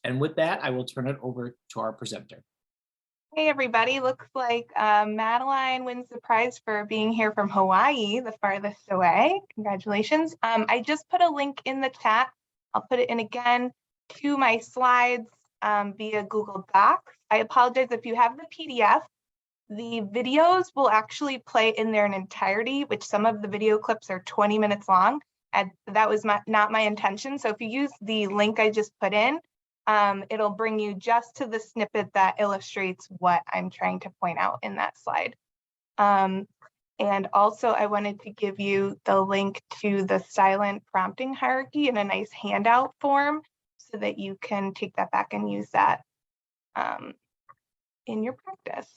And with that, I will turn it over to our presenter. Hey everybody, looks like Madeline wins the prize for being here from Hawaii, the farthest away. Congratulations. I just put a link in the chat. I'll put it in again to my slides via Google Docs. I apologize if you have the PDF. The videos will actually play in their entirety, which some of the video clips are 20 minutes long. And that was not my intention. So if you use the link I just put in, it'll bring you just to the snippet that illustrates what I'm trying to point out in that slide. And also I wanted to give you the link to the silent prompting hierarchy in a nice handout form so that you can take that back and use that in your practice.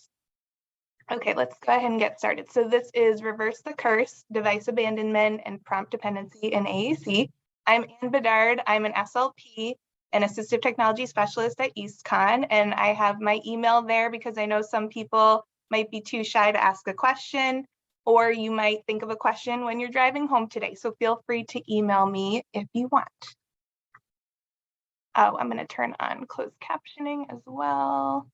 Okay, let's go ahead and get started. So this is Reverse the Curse, Device Abandonment and Prompt Dependency in AAC. I'm Ann Bedard, I'm an SLP, an assistive technology specialist at EastCon, and I have my email there because I know some people might be too shy to ask a question, or you might think of a question when you're driving home today. So feel free to email me if you want. Oh, I'm gonna turn on closed captioning as well.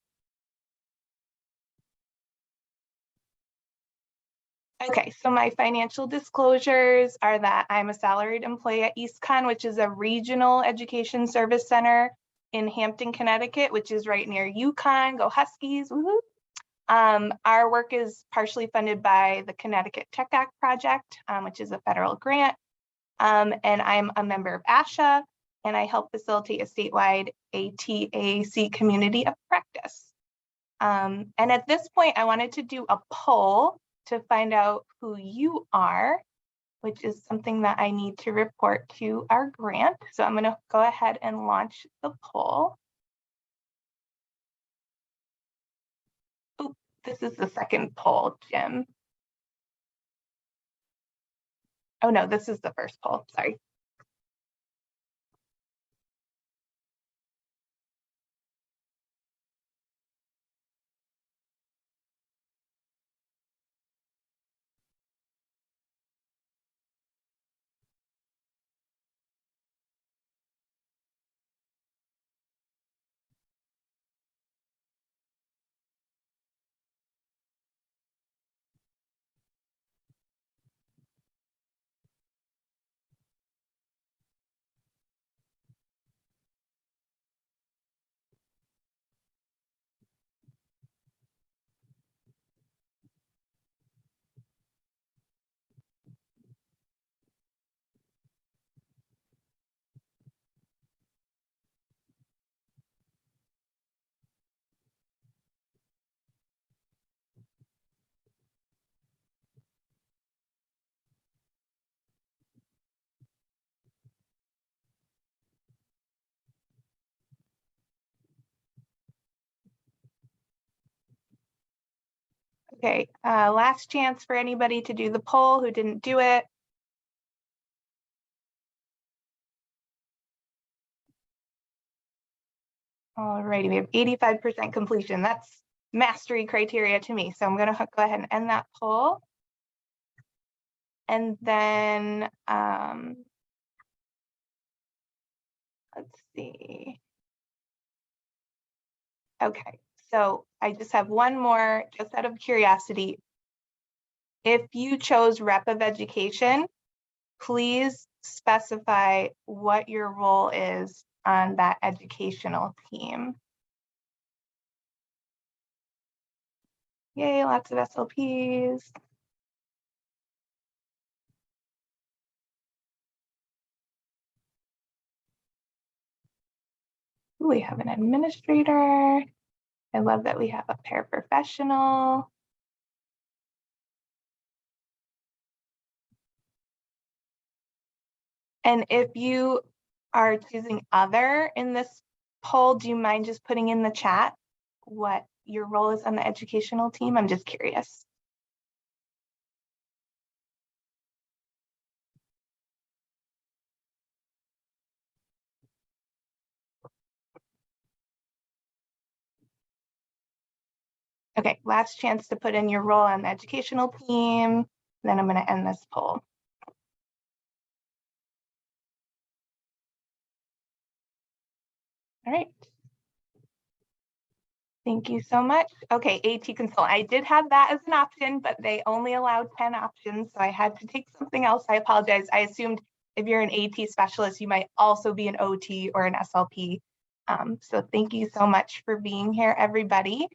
Okay, so my financial disclosures are that I'm a salaried employee at EastCon, which is a regional education service center in Hampton, Connecticut, which is right near UConn. Go Huskies, woohoo. Our work is partially funded by the Connecticut Tech Act project, which is a federal grant. And I'm a member of ASHA, and I help facilitate a statewide ATAC community of practice. And at this point, I wanted to do a poll to find out who you are, which is something that I need to report to our grant. So I'm going to go ahead and launch the poll. Oop, this is the second poll, Jim. Oh no, this is the first poll, sorry. Okay, last chance for anybody to do the poll who didn't do it. Alrighty, we have 85% completion. That's mastery criteria to me. So I'm gonna go ahead and end that poll. And then, let's see. Okay, so I just have one more, just out of curiosity. If you chose rep of education, please specify what your role is on that educational team. Yay, lots of SLPs. We have an administrator. I love that we have a paraprofessional. And if you are choosing other in this poll, do you mind just putting in the chat what your role is on the educational team? I'm just curious. Okay, last chance to put in your role on the educational team. Then I'm going to end this poll. All right. Thank you so much. Okay, AT Consult. I did have that as an option, but they only allowed 10 options, so I had to take something else. I apologize. I assumed if you're an AT specialist, you might also be an OT or an SLP. So thank you so much for being here, everybody.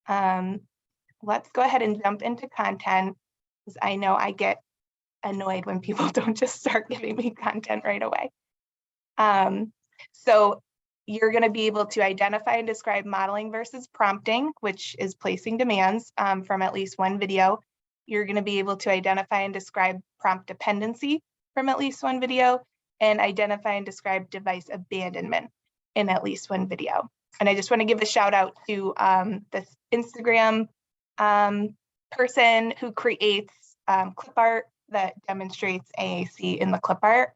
Let's go ahead and jump into content, because I know I get annoyed when people don't just start giving me content right away. So you're going to be able to identify and describe modeling versus prompting, which is placing demands from at least one video. You're going to be able to identify and describe prompt dependency from at least one video, and identify and describe device abandonment in at least one video. And I just want to give a shout out to this Instagram person who creates clip art that demonstrates AAC in the clip art.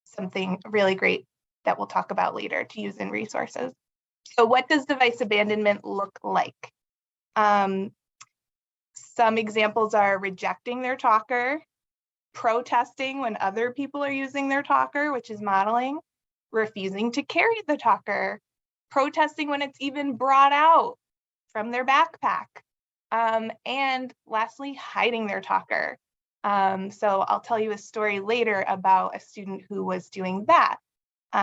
Something really great that we'll talk about later to use in resources. So what does device abandonment look like? Some examples are rejecting their talker, protesting when other people are using their talker, which is modeling, refusing to carry the talker, protesting when it's even brought out from their backpack, and lastly, hiding their talker. So I'll tell you a story later about a student who was doing that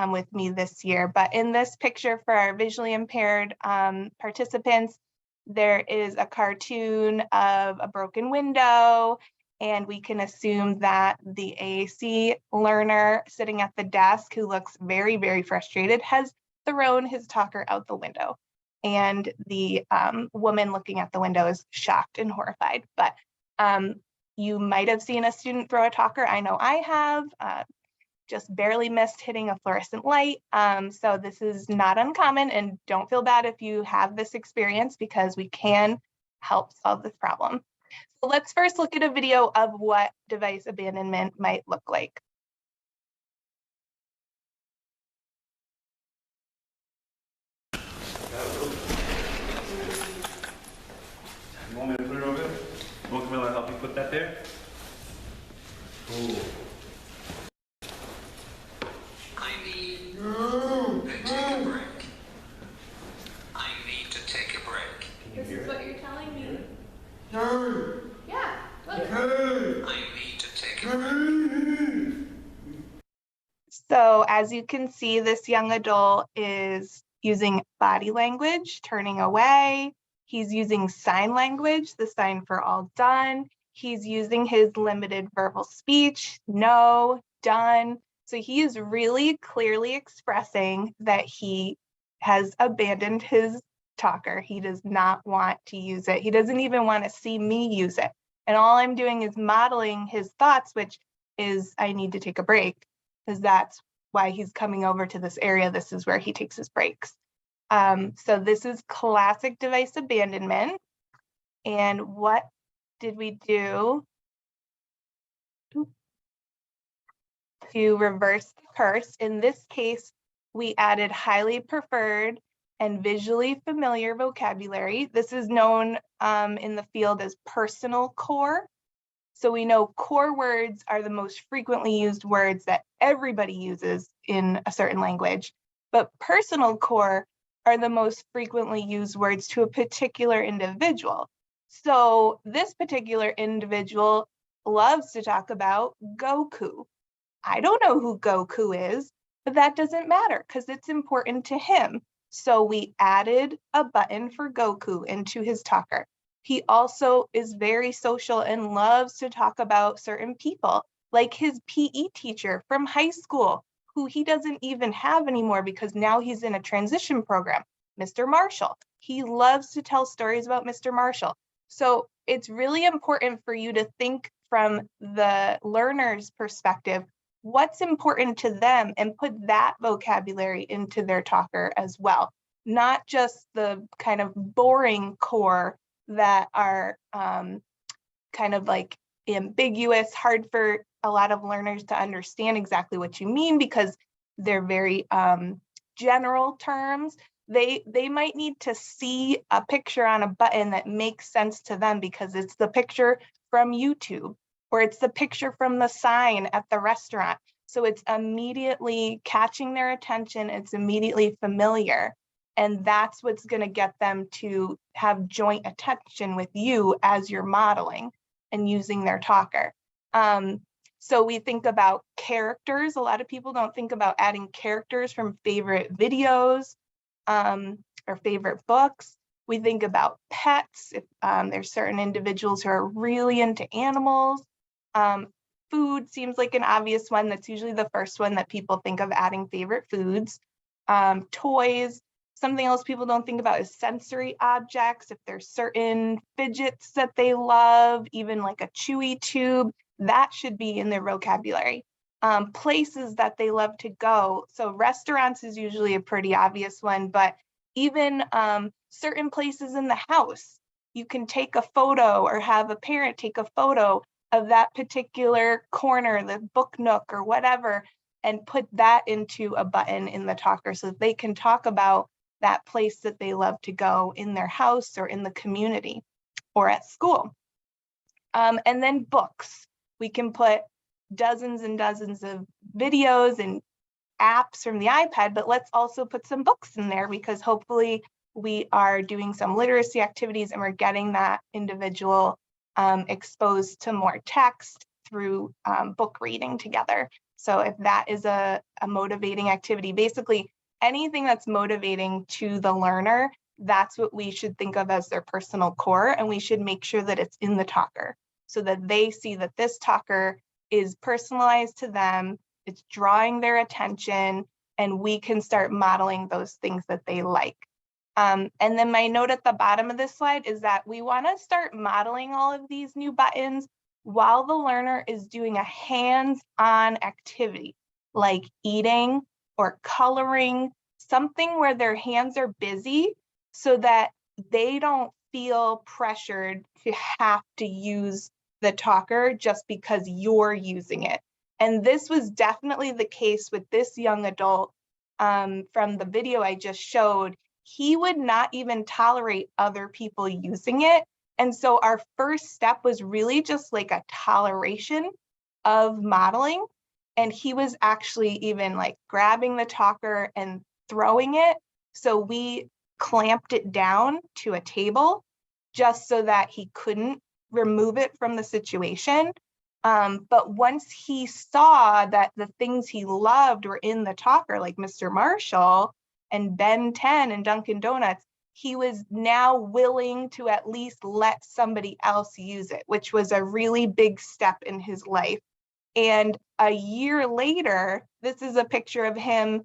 with me this year. But in this picture for our visually impaired participants, there is a cartoon of a broken window, and we can assume that the AAC learner sitting at the desk, who looks very, very frustrated, has thrown his talker out the window. And the woman looking at the window is shocked and horrified. But you might have seen a student throw a talker. I know I have. Just barely missed hitting a fluorescent light. So this is not uncommon, and don't feel bad if you have this experience, because we can help solve this problem. So let's first look at a video of what device abandonment might look like. You want me to put it over there? Want me to help you put that there? Ooh. I need to take a break. This is what you're telling me. No. Yeah. Look. I need to take a break. So as you can see, this young adult is using body language, turning away. He's using sign language, the sign for all done. He's using his limited verbal speech, no, done. So he is really clearly expressing that he has abandoned his talker. He does not want to use it. He doesn't even want to see me use it. And all I'm doing is modeling his thoughts, which is, I need to take a break, because that's why he's coming over to this area. This is where he takes his breaks. So this is classic device abandonment. And what did we do to reverse the curse? In this case, we added highly preferred and visually familiar vocabulary. This is known in the field as personal core. So we know core words are the most frequently used words that everybody uses in a certain language, but personal core are the most frequently used words to a particular individual. So this particular individual loves to talk about Goku. I don't know who Goku is, but that doesn't matter because it's important to him. So we added a button for Goku into his talker. He also is very social and loves to talk about certain people, like his PE teacher from high school, who he doesn't even have anymore because now he's in a transition program, Mr. Marshall. He loves to tell stories about Mr. Marshall. So it's really important for you to think from the learner's perspective, what's important to them, and put that vocabulary into their talker as well, not just the kind of boring core that are kind of like ambiguous, hard for a lot of learners to understand exactly what you mean because they're very general terms. They might need to see a picture on a button that makes sense to them because it's the picture from YouTube or it's the picture from the sign at the restaurant. So it's immediately catching their attention. It's immediately familiar. And that's what's going to get them to have joint attention with you as you're modeling and using their talker. So we think about characters. A lot of people don't think about adding characters from favorite videos or favorite books. We think about pets. If there's certain individuals who are really into animals. Food seems like an obvious one. That's usually the first one that people think of adding favorite foods. Toys. Something else people don't think about is sensory objects. If there's certain fidgets that they love, even like a chewy tube, that should be in their vocabulary. Places that they love to go. So restaurants is usually a pretty obvious one, but even certain places in the house, you can take a photo or have a parent take a photo of that particular corner, the book nook or whatever, and put that into a button in the talker so that they can talk about that place that they love to go in their house or in the community or at school. And then books. We can put dozens and dozens of videos and apps from the iPad, but let's also put some books in there because hopefully we are doing some literacy activities and we're getting that individual exposed to more text through book reading together. So if that is a motivating activity, basically anything that's motivating to the learner, that's what we should think of as their personal core, and we should make sure that it's in the talker so that they see that this talker is personalized to them, it's drawing their attention, and we can start modeling those things that they like. And then my note at the bottom of this slide is that we want to start modeling all of these new buttons while the learner is doing a hands-on activity like eating or coloring, something where their hands are busy so that they don't feel pressured to have to use the talker just because you're using it. And this was definitely the case with this young adult from the video I just showed. He would not even tolerate other people using it. And so our first step was really just like a toleration of modeling. And he was actually even like grabbing the talker and throwing it. So we clamped it down to a table just so that he couldn't remove it from the situation. But once he saw that the things he loved were in the talker, like Mr. Marshall and Ben 10 and Dunkin' Donuts, he was now willing to at least let somebody else use it, which was a really big step in his life. And a year later, this is a picture of him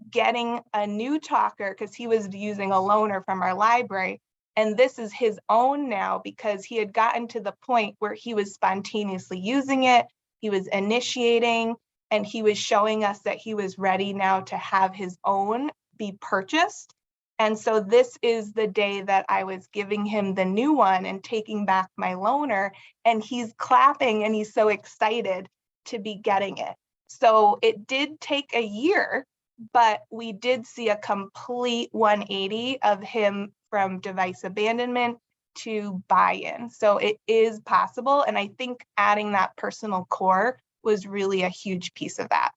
getting a new talker because he was using a loaner from our library. And this is his own now because he had gotten to the point where he was spontaneously using it, he was initiating, and he was showing us that he was ready now to have his own be purchased. And so this is the day that I was giving him the new one and taking back my loaner, and he's clapping and he's so excited to be getting it. So it did take a year, but we did see a complete 180 of him from device abandonment to buy-in. So it is possible. And I think adding that personal core was really a huge piece of that.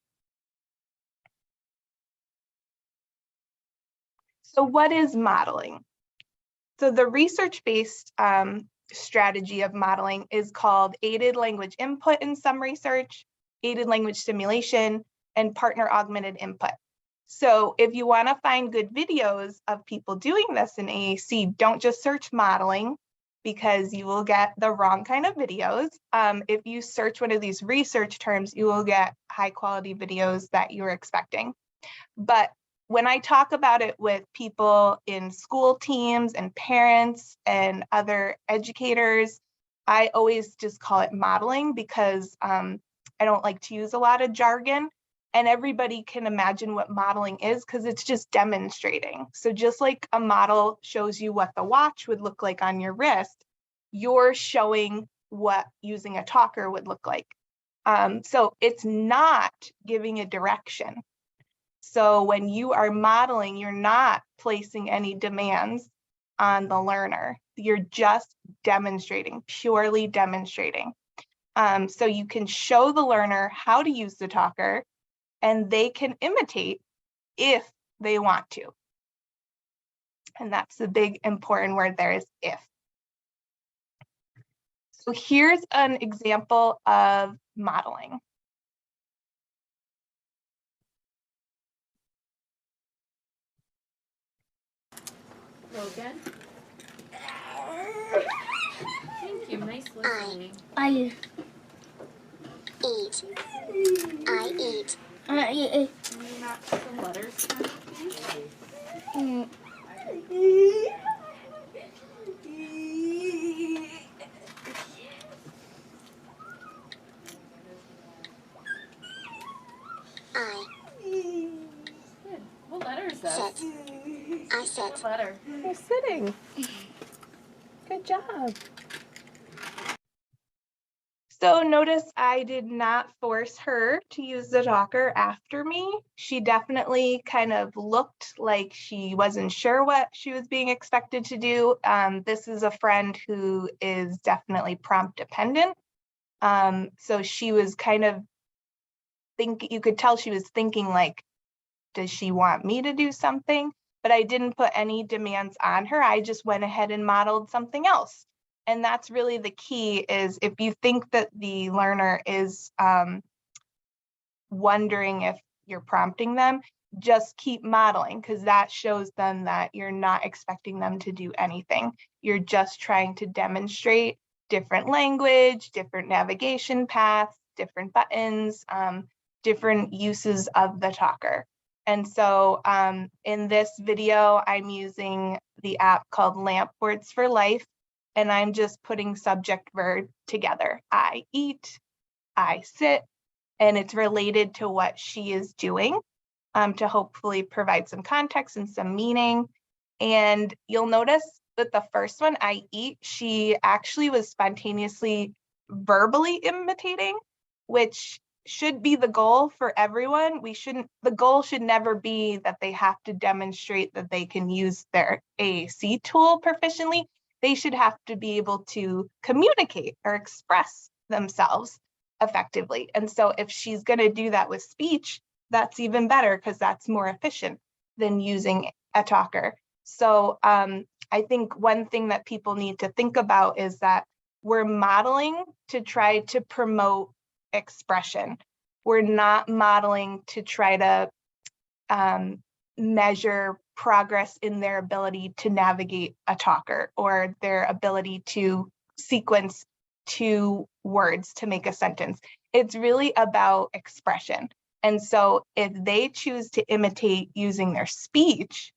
So what is modeling? So the research-based strategy of modeling is called aided language input in some research, aided language stimulation, and partner augmented input. So if you want to find good videos of people doing this in AAC, don't just search modeling because you will get the wrong kind of videos. If you search one of these research terms, you will get high quality videos that you're expecting. But when I talk about it with people in school teams and parents and other educators, I always just call it modeling because I don't like to use a lot of jargon. And everybody can imagine what modeling is because it's just demonstrating. So just like a model shows you what the watch would look like on your wrist, you're showing what using a talker would look like. So it's not giving a direction. So when you are modeling, you're not placing any demands on the learner. You're just demonstrating, purely demonstrating. So you can show the learner how to use the talker, and they can imitate if they want to. And that's the big important word there is if. So here's an example of modeling. Logan? Thank you, nice listening. I eat. I eat. I eat. Can you match some letters for me, please? I Good. What letter is that? sit. I sit. What letter? You're sitting. Good job. So notice I did not force her to use the talker after me. She definitely kind of looked like she wasn't sure what she was being expected to do. This is a friend who is definitely prompt dependent. So she was kind of you could tell she was thinking like, does she want me to do something? But I didn't put any demands on her. I just went ahead and modeled something else. And that's really the key is if you think that the learner is wondering if you're prompting them, just keep modeling because that shows them that you're not expecting them to do anything. You're just trying to demonstrate different language, different navigation paths, different buttons, different uses of the talker. And so in this video, I'm using the app called LAMP Words for Life, and I'm just putting subject verb together. I eat, I sit, and it's related to what she is doing to hopefully provide some context and some meaning. And you'll notice that the first one, I eat, she actually was spontaneously verbally imitating, which should be the goal for everyone. The goal should never be that they have to demonstrate that they can use their AAC tool proficiently. They should have to be able to communicate or express themselves effectively. And so if she's going to do that with speech, that's even better because that's more efficient than using a talker. So I think one thing that people need to think about is that we're modeling to try to promote expression. We're not modeling to try to measure progress in their ability to navigate a talker or their ability to sequence 2 words to make a sentence. It's really about expression. And so if they choose to imitate using their speech,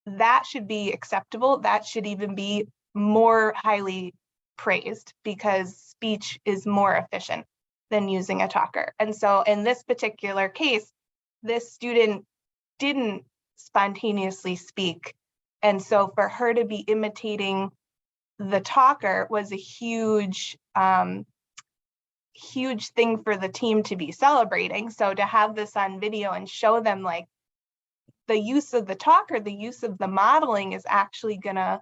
that should be acceptable. That should even be more highly praised because speech is more efficient than using a talker. And so in this particular case, this student didn't spontaneously speak. And so for her to be imitating the talker was a huge, huge thing for the team to be celebrating. So to have this on video and show them like the use of the talker, the use of the modeling is actually going to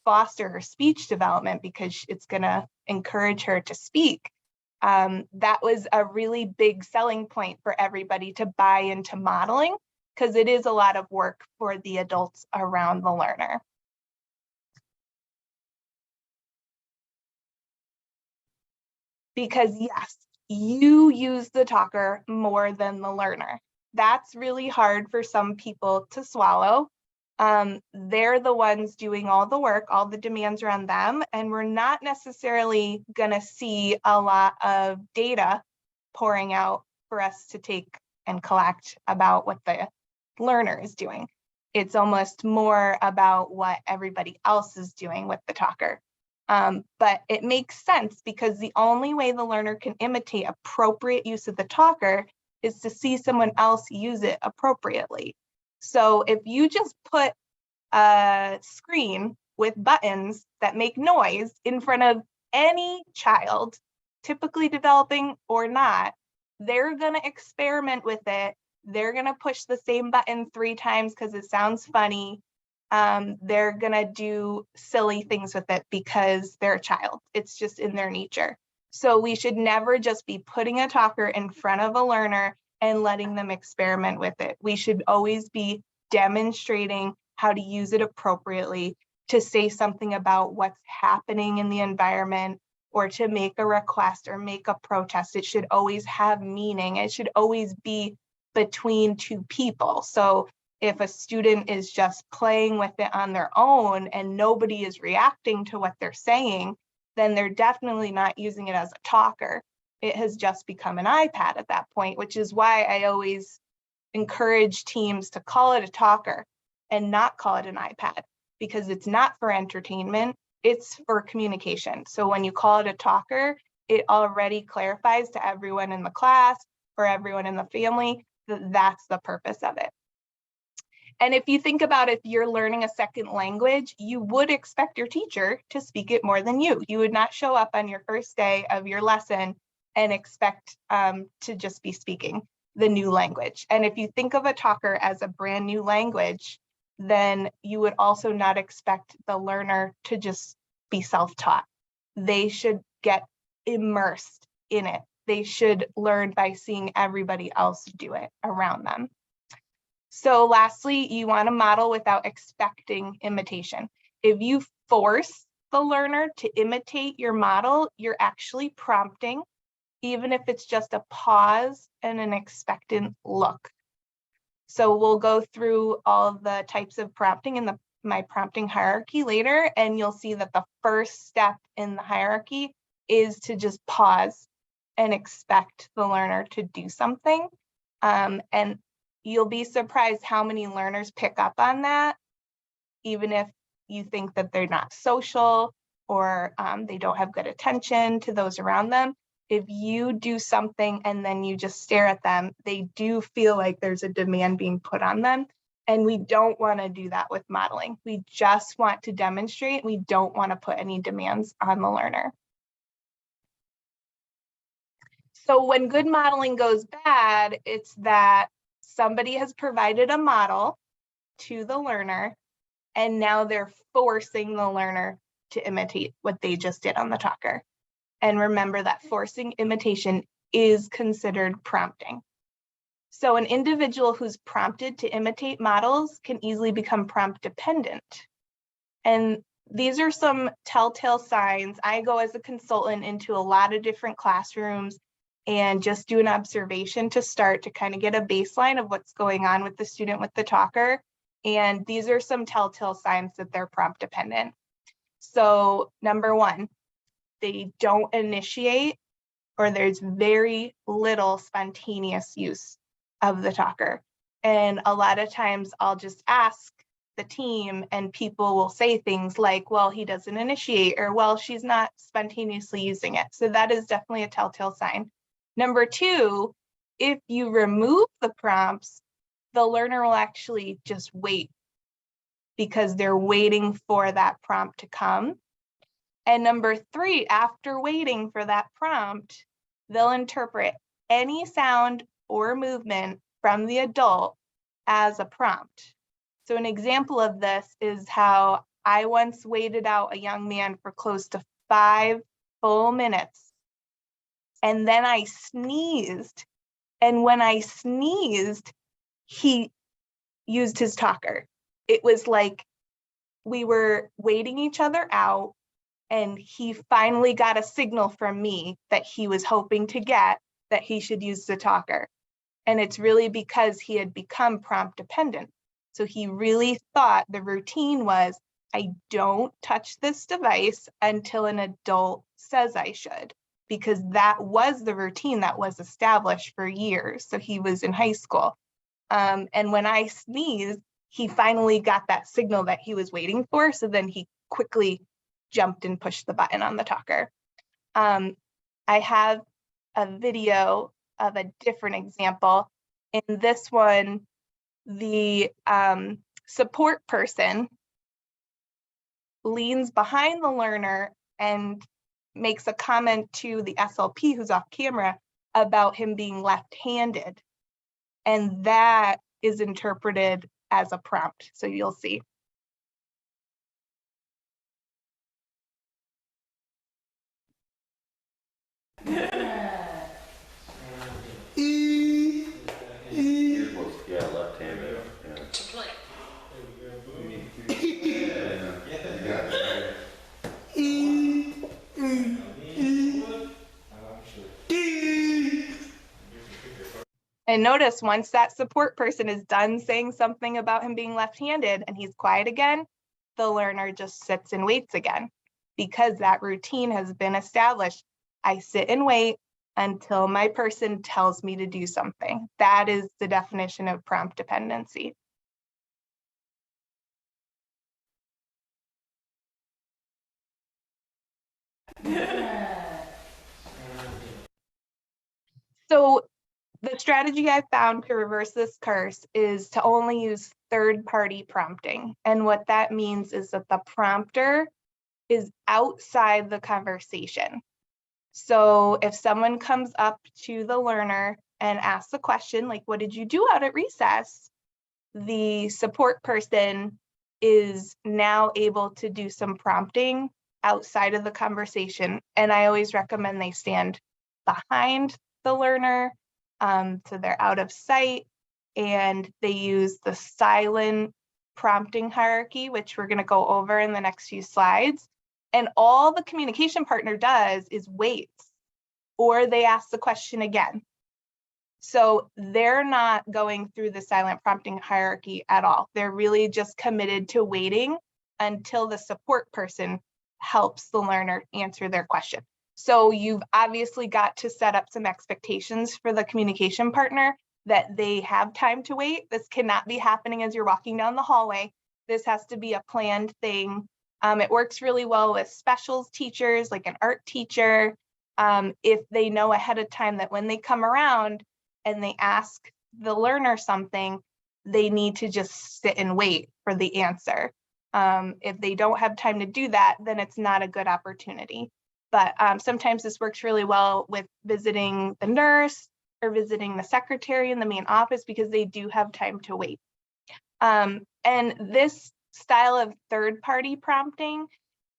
foster her speech development because it's going to encourage her to speak. That was a really big selling point for everybody to buy into modeling because it is a lot of work for the adults around the learner. Because yes, you use the talker more than the learner. That's really hard for some people to swallow. They're the ones doing all the work, all the demands are on them, and we're not necessarily gonna see a lot of data pouring out for us to take and collect about what the learner is doing. It's almost more about what everybody else is doing with the talker. But it makes sense because the only way the learner can imitate appropriate use of the talker is to see someone else use it appropriately. So if you just put a screen with buttons that make noise in front of any child, typically developing or not, they're gonna experiment with it. They're gonna push the same button 3 times because it sounds funny. They're gonna do silly things with it because they're a child. It's just in their nature. So we should never just be putting a talker in front of a learner and letting them experiment with it. We should always be demonstrating how to use it appropriately, to say something about what's happening in the environment, or to make a request or make a protest. It should always have meaning. It should always be between two people. So if a student is just playing with it on their own and nobody is reacting to what they're saying, then they're definitely not using it as a talker. It has just become an iPad at that point, which is why I always encourage teams to call it a talker and not call it an iPad, because it's not for entertainment, it's for communication. So when you call it a talker, it already clarifies to everyone in the class or everyone in the family that that's the purpose of it. And if you think about if you're learning a second language, you would expect your teacher to speak it more than you. You would not show up on your first day of your lesson and expect to just be speaking the new language. And if you think of a talker as a brand new language, then you would also not expect the learner to just be self-taught. They should get immersed in it. They should learn by seeing everybody else do it around them. So lastly, you want to model without expecting imitation. If you force the learner to imitate your model, you're actually prompting, even if it's just a pause and an expectant look. So we'll go through all the types of prompting in my prompting hierarchy later, and you'll see that the first step in the hierarchy is to just pause and expect the learner to do something. And you'll be surprised how many learners pick up on that, even if you think that they're not social or they don't have good attention to those around them. If you do something and then you just stare at them, they do feel like there's a demand being put on them. And we don't want to do that with modeling. We just want to demonstrate. We don't want to put any demands on the learner. So when good modeling goes bad, it's that somebody has provided a model to the learner, and now they're forcing the learner to imitate what they just did on the talker. And remember that forcing imitation is considered prompting. So an individual who's prompted to imitate models can easily become prompt dependent. And these are some telltale signs. I go as a consultant into a lot of different classrooms and just do an observation to start to kind of get a baseline of what's going on with the student with the talker. And these are some telltale signs that they're prompt dependent. So number one, they don't initiate, or there's very little spontaneous use of the talker. And a lot of times I'll just ask the team and people will say things like, well, he doesn't initiate, or well, she's not spontaneously using it. So that is definitely a telltale sign. Number two, if you remove the prompts, the learner will actually just wait because they're waiting for that prompt to come. And number three, after waiting for that prompt, they'll interpret any sound or movement from the adult as a prompt. So an example of this is how I once waited out a young man for close to 5 full minutes. And then I sneezed. And when I sneezed, he used his talker. It was like we were waiting each other out, and he finally got a signal from me that he was hoping to get that he should use the talker. And it's really because he had become prompt dependent. So he really thought the routine was, I don't touch this device until an adult says I should, because that was the routine that was established for years. So he was in high school. And when I sneezed, he finally got that signal that he was waiting for. So then he quickly jumped and pushed the button on the talker. I have a video of a different example. In this one, the support person leans behind the learner and makes a comment to the SLP who's off camera about him being left-handed. And that is interpreted as a prompt. So you'll see. And notice once that support person is done saying something about him being left-handed and he's quiet again, the learner just sits and waits again because that routine has been established. I sit and wait until my person tells me to do something. That is the definition of prompt dependency. So the strategy I found to reverse this curse is to only use third-party prompting. And what that means is that the prompter is outside the conversation. So if someone comes up to the learner and asks a question like, what did you do out at recess? The support person is now able to do some prompting outside of the conversation. And I always recommend they stand behind the learner, so they're out of sight, and they use the silent prompting hierarchy, which we're going to go over in the next few slides. And all the communication partner does is waits, or they ask the question again. So they're not going through the silent prompting hierarchy at all. They're really just committed to waiting until the support person helps the learner answer their question. So you've obviously got to set up some expectations for the communication partner that they have time to wait. This cannot be happening as you're walking down the hallway. This has to be a planned thing. It works really well with specials teachers, like an art teacher, if they know ahead of time that when they come around and they ask the learner something, they need to just sit and wait for the answer. If they don't have time to do that, then it's not a good opportunity. But sometimes this works really well with visiting the nurse or visiting the secretary in the main office because they do have time to wait. And this style of third-party prompting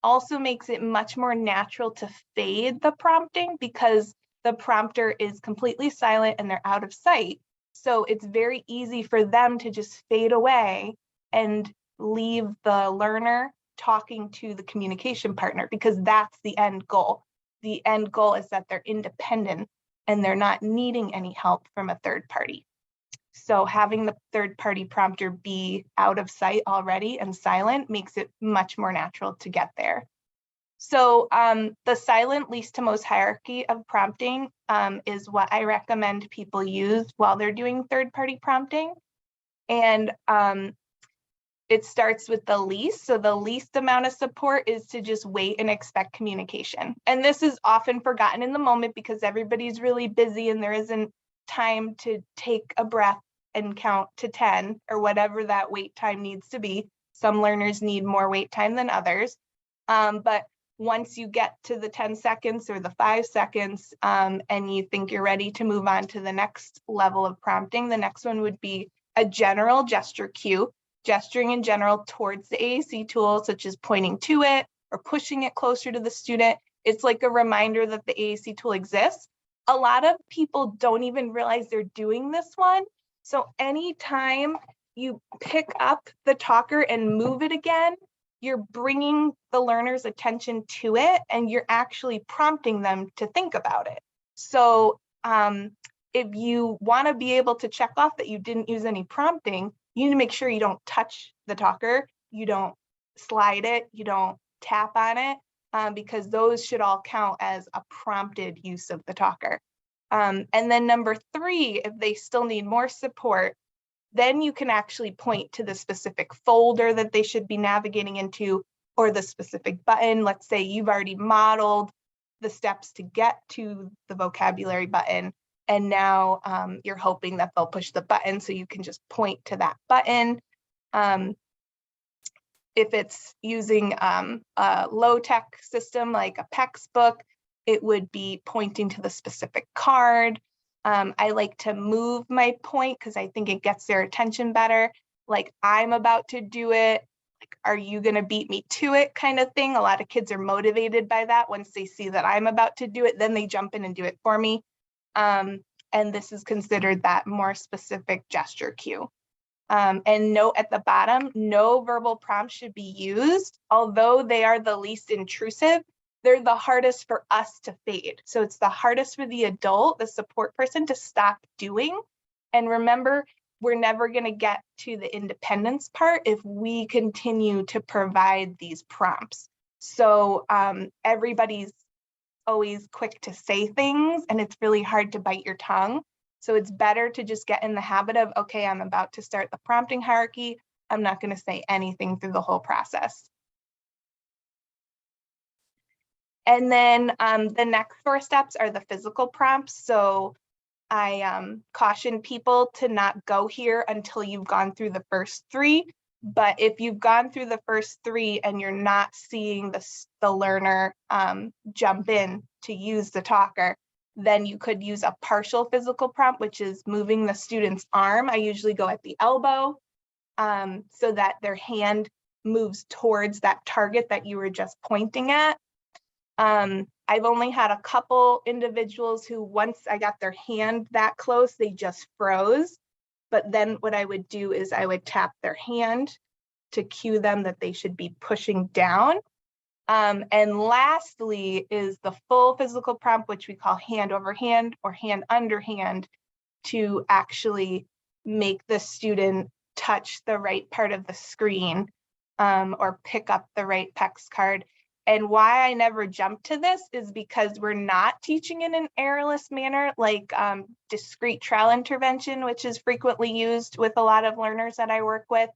also makes it much more natural to fade the prompting because the prompter is completely silent and they're out of sight. So it's very easy for them to just fade away and leave the learner talking to the communication partner because that's the end goal. The end goal is that they're independent and they're not needing any help from a third party. So having the third party prompter be out of sight already and silent makes it much more natural to get there. So the silent least to most hierarchy of prompting is what I recommend people use while they're doing third party prompting. And it starts with the least. So the least amount of support is to just wait and expect communication. And this is often forgotten in the moment because everybody's really busy and there isn't time to take a breath and count to 10 or whatever that wait time needs to be. Some learners need more wait time than others. But once you get to the 10 seconds or the 5 seconds and you think you're ready to move on to the next level of prompting, the next one would be a general gesture cue. Gesturing in general towards the AAC tool, such as pointing to it or pushing it closer to the student. It's like a reminder that the AAC tool exists. A lot of people don't even realize they're doing this one. So anytime you pick up the talker and move it again, you're bringing the learner's attention to it and you're actually prompting them to think about it. So if you want to be able to check off that you didn't use any prompting, you need to make sure you don't touch the talker, you don't slide it, you don't tap on it, because those should all count as a prompted use of the talker. And then number 3, if they still need more support, then you can actually point to the specific folder that they should be navigating into or the specific button. Let's say you've already modeled the steps to get to the vocabulary button. And now you're hoping that they'll push the button, so you can just point to that button. If it's using a low-tech system like a PEX book, it would be pointing to the specific card. I like to move my point because I think it gets their attention better. Like, I'm about to do it. Like, are you going to beat me to it kind of thing? A lot of kids are motivated by that. Once they see that I'm about to do it, then they jump in and do it for me. And this is considered that more specific gesture cue. And note at the bottom, no verbal prompts should be used. Although they are the least intrusive, they're the hardest for us to fade. So it's the hardest for the adult, the support person, to stop doing And remember, we're never going to get to the independence part if we continue to provide these prompts. So everybody's always quick to say things and it's really hard to bite your tongue. So it's better to just get in the habit of, okay, I'm about to start the prompting hierarchy. I'm not going to say anything through the whole process. And then the next 4 steps are the physical prompts. So I caution people to not go here until you've gone through the first 3. But if you've gone through the first 3 and you're not seeing the learner jump in to use the talker, then you could use a partial physical prompt, which is moving the student's arm. I usually go at the elbow so that their hand moves towards that target that you were just pointing at. I've only had a couple individuals who, once I got their hand that close, they just froze. But then what I would do is I would tap their hand to cue them that they should be pushing down. And lastly is the full physical prompt, which we call hand over hand or hand under hand, to actually make the student touch the right part of the screen or pick up the right PEX card. And why I never jumped to this is because we're not teaching in an errorless manner, like discrete trial intervention, which is frequently used with a lot of learners that I work with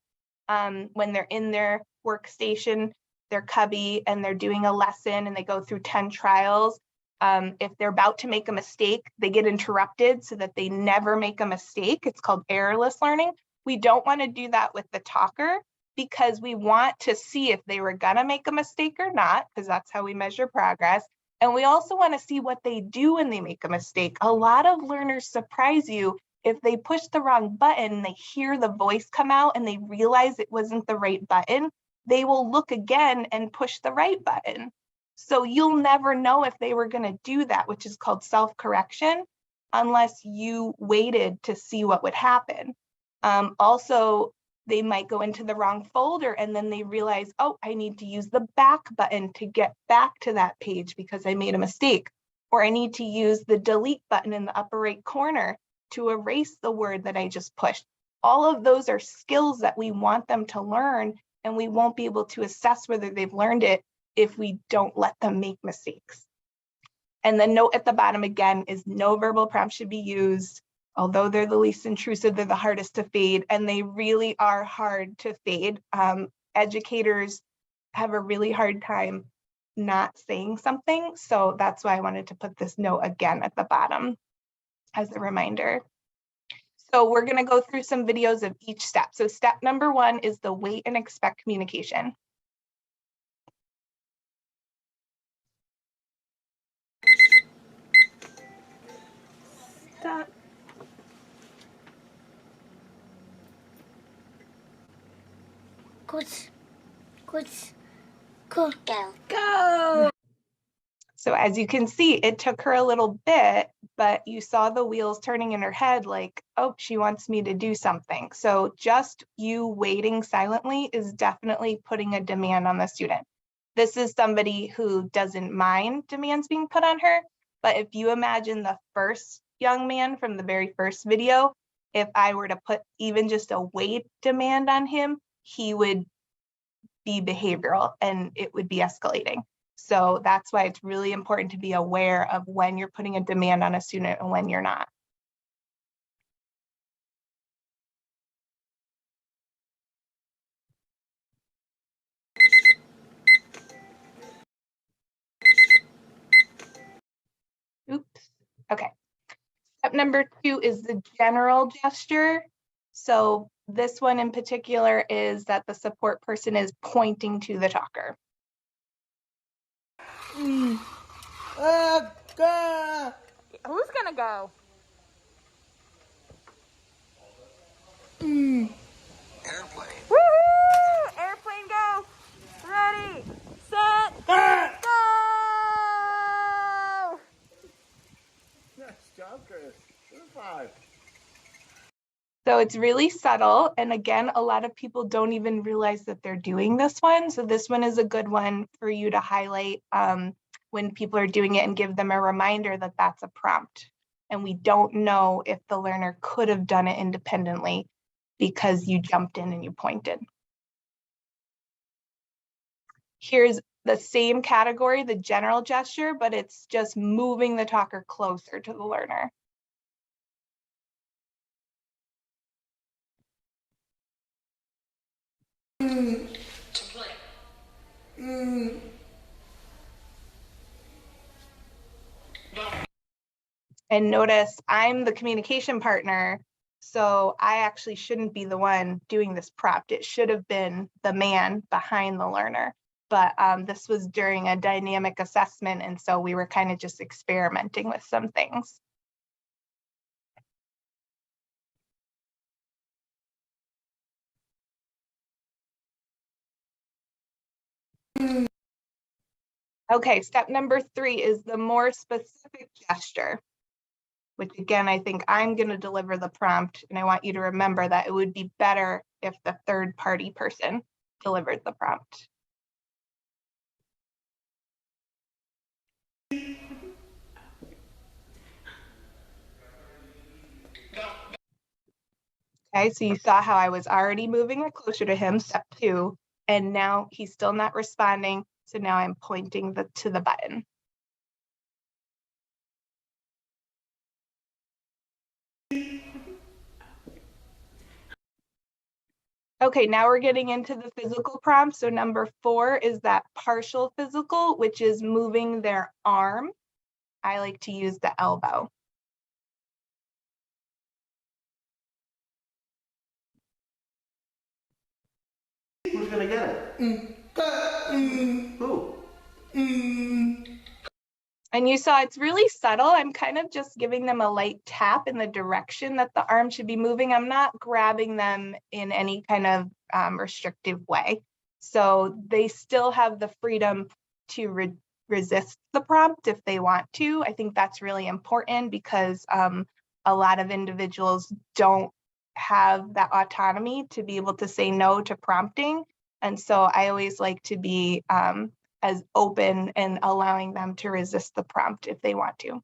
when they're in their workstation, their cubby, and they're doing a lesson and they go through 10 trials. If they're about to make a mistake, they get interrupted so that they never make a mistake. It's called errorless learning. We don't want to do that with the talker, because we want to see if they were gonna make a mistake or not, because that's how we measure progress. And we also want to see what they do when they make a mistake. A lot of learners surprise you if they push the wrong button, they hear the voice come out and they realize it wasn't the right button. They will look again and push the right button. So you'll never know if they were gonna do that, which is called self-correction, unless you waited to see what would happen. Also, they might go into the wrong folder and then they realize, oh, I need to use the back button to get back to that page because I made a mistake. Or I need to use the delete button in the upper right corner to erase the word that I just pushed. All of those are skills that we want them to learn, and we won't be able to assess whether they've learned it if we don't let them make mistakes. And the note at the bottom again is no verbal prompt should be used. Although they're the least intrusive, they're the hardest to fade, and they really are hard to fade. Educators have a really hard time not saying something, so that's why I wanted to put this note again at the bottom as a reminder. So we're going to go through some videos of each step. So step number 1 is the wait and expect communication. Stop. Go. So as you can see, it took her a little bit, but you saw the wheels turning in her head like, oh, she wants me to do something. So just you waiting silently is definitely putting a demand on the student. This is somebody who doesn't mind demands being put on her, but if you imagine the first young man from the very first video, if I were to put even just a wait demand on him, he would be behavioral and it would be escalating. So that's why it's really important to be aware of when you're putting a demand on a student and when you're not. Oops, okay. Step number 2 is the general gesture. So this one in particular is that the support person is pointing to the talker. Who's gonna go? Airplane. Woohoo! Airplane go! Ready, set, go! Nice job, Chris. Good 5. So it's really subtle. And again, a lot of people don't even realize that they're doing this one. So this one is a good one for you to highlight when people are doing it and give them a reminder that that's a prompt. and we don't know if the learner could have done it independently because you jumped in and you pointed. Here's the same category, the general gesture, but it's just moving the talker closer to the learner. To play. And notice I'm the communication partner, so I actually shouldn't be the one doing this prompt. It should have been the man behind the learner. But this was during a dynamic assessment, and so we were kind of just experimenting with some things. Okay, step number 3 is the more specific gesture, which again, I think I'm going to deliver the prompt, and I want you to remember that it would be better if the third party person delivered the prompt. Okay, so you saw how I was already moving it closer to him, step 2, and now he's still not responding. So now I'm pointing to the button. Okay, now we're getting into the physical prompt. So number 4 is that partial physical, which is moving their arm. I like to use the elbow. Who's gonna get it? Who? And you saw it's really subtle. I'm kind of just giving them a light tap in the direction that the arm should be moving. I'm not grabbing them in any kind of restrictive way. So they still have the freedom to resist the prompt if they want to. I think that's really important because a lot of individuals don't have that autonomy to be able to say no to prompting. And so I always like to be as open and allowing them to resist the prompt if they want to.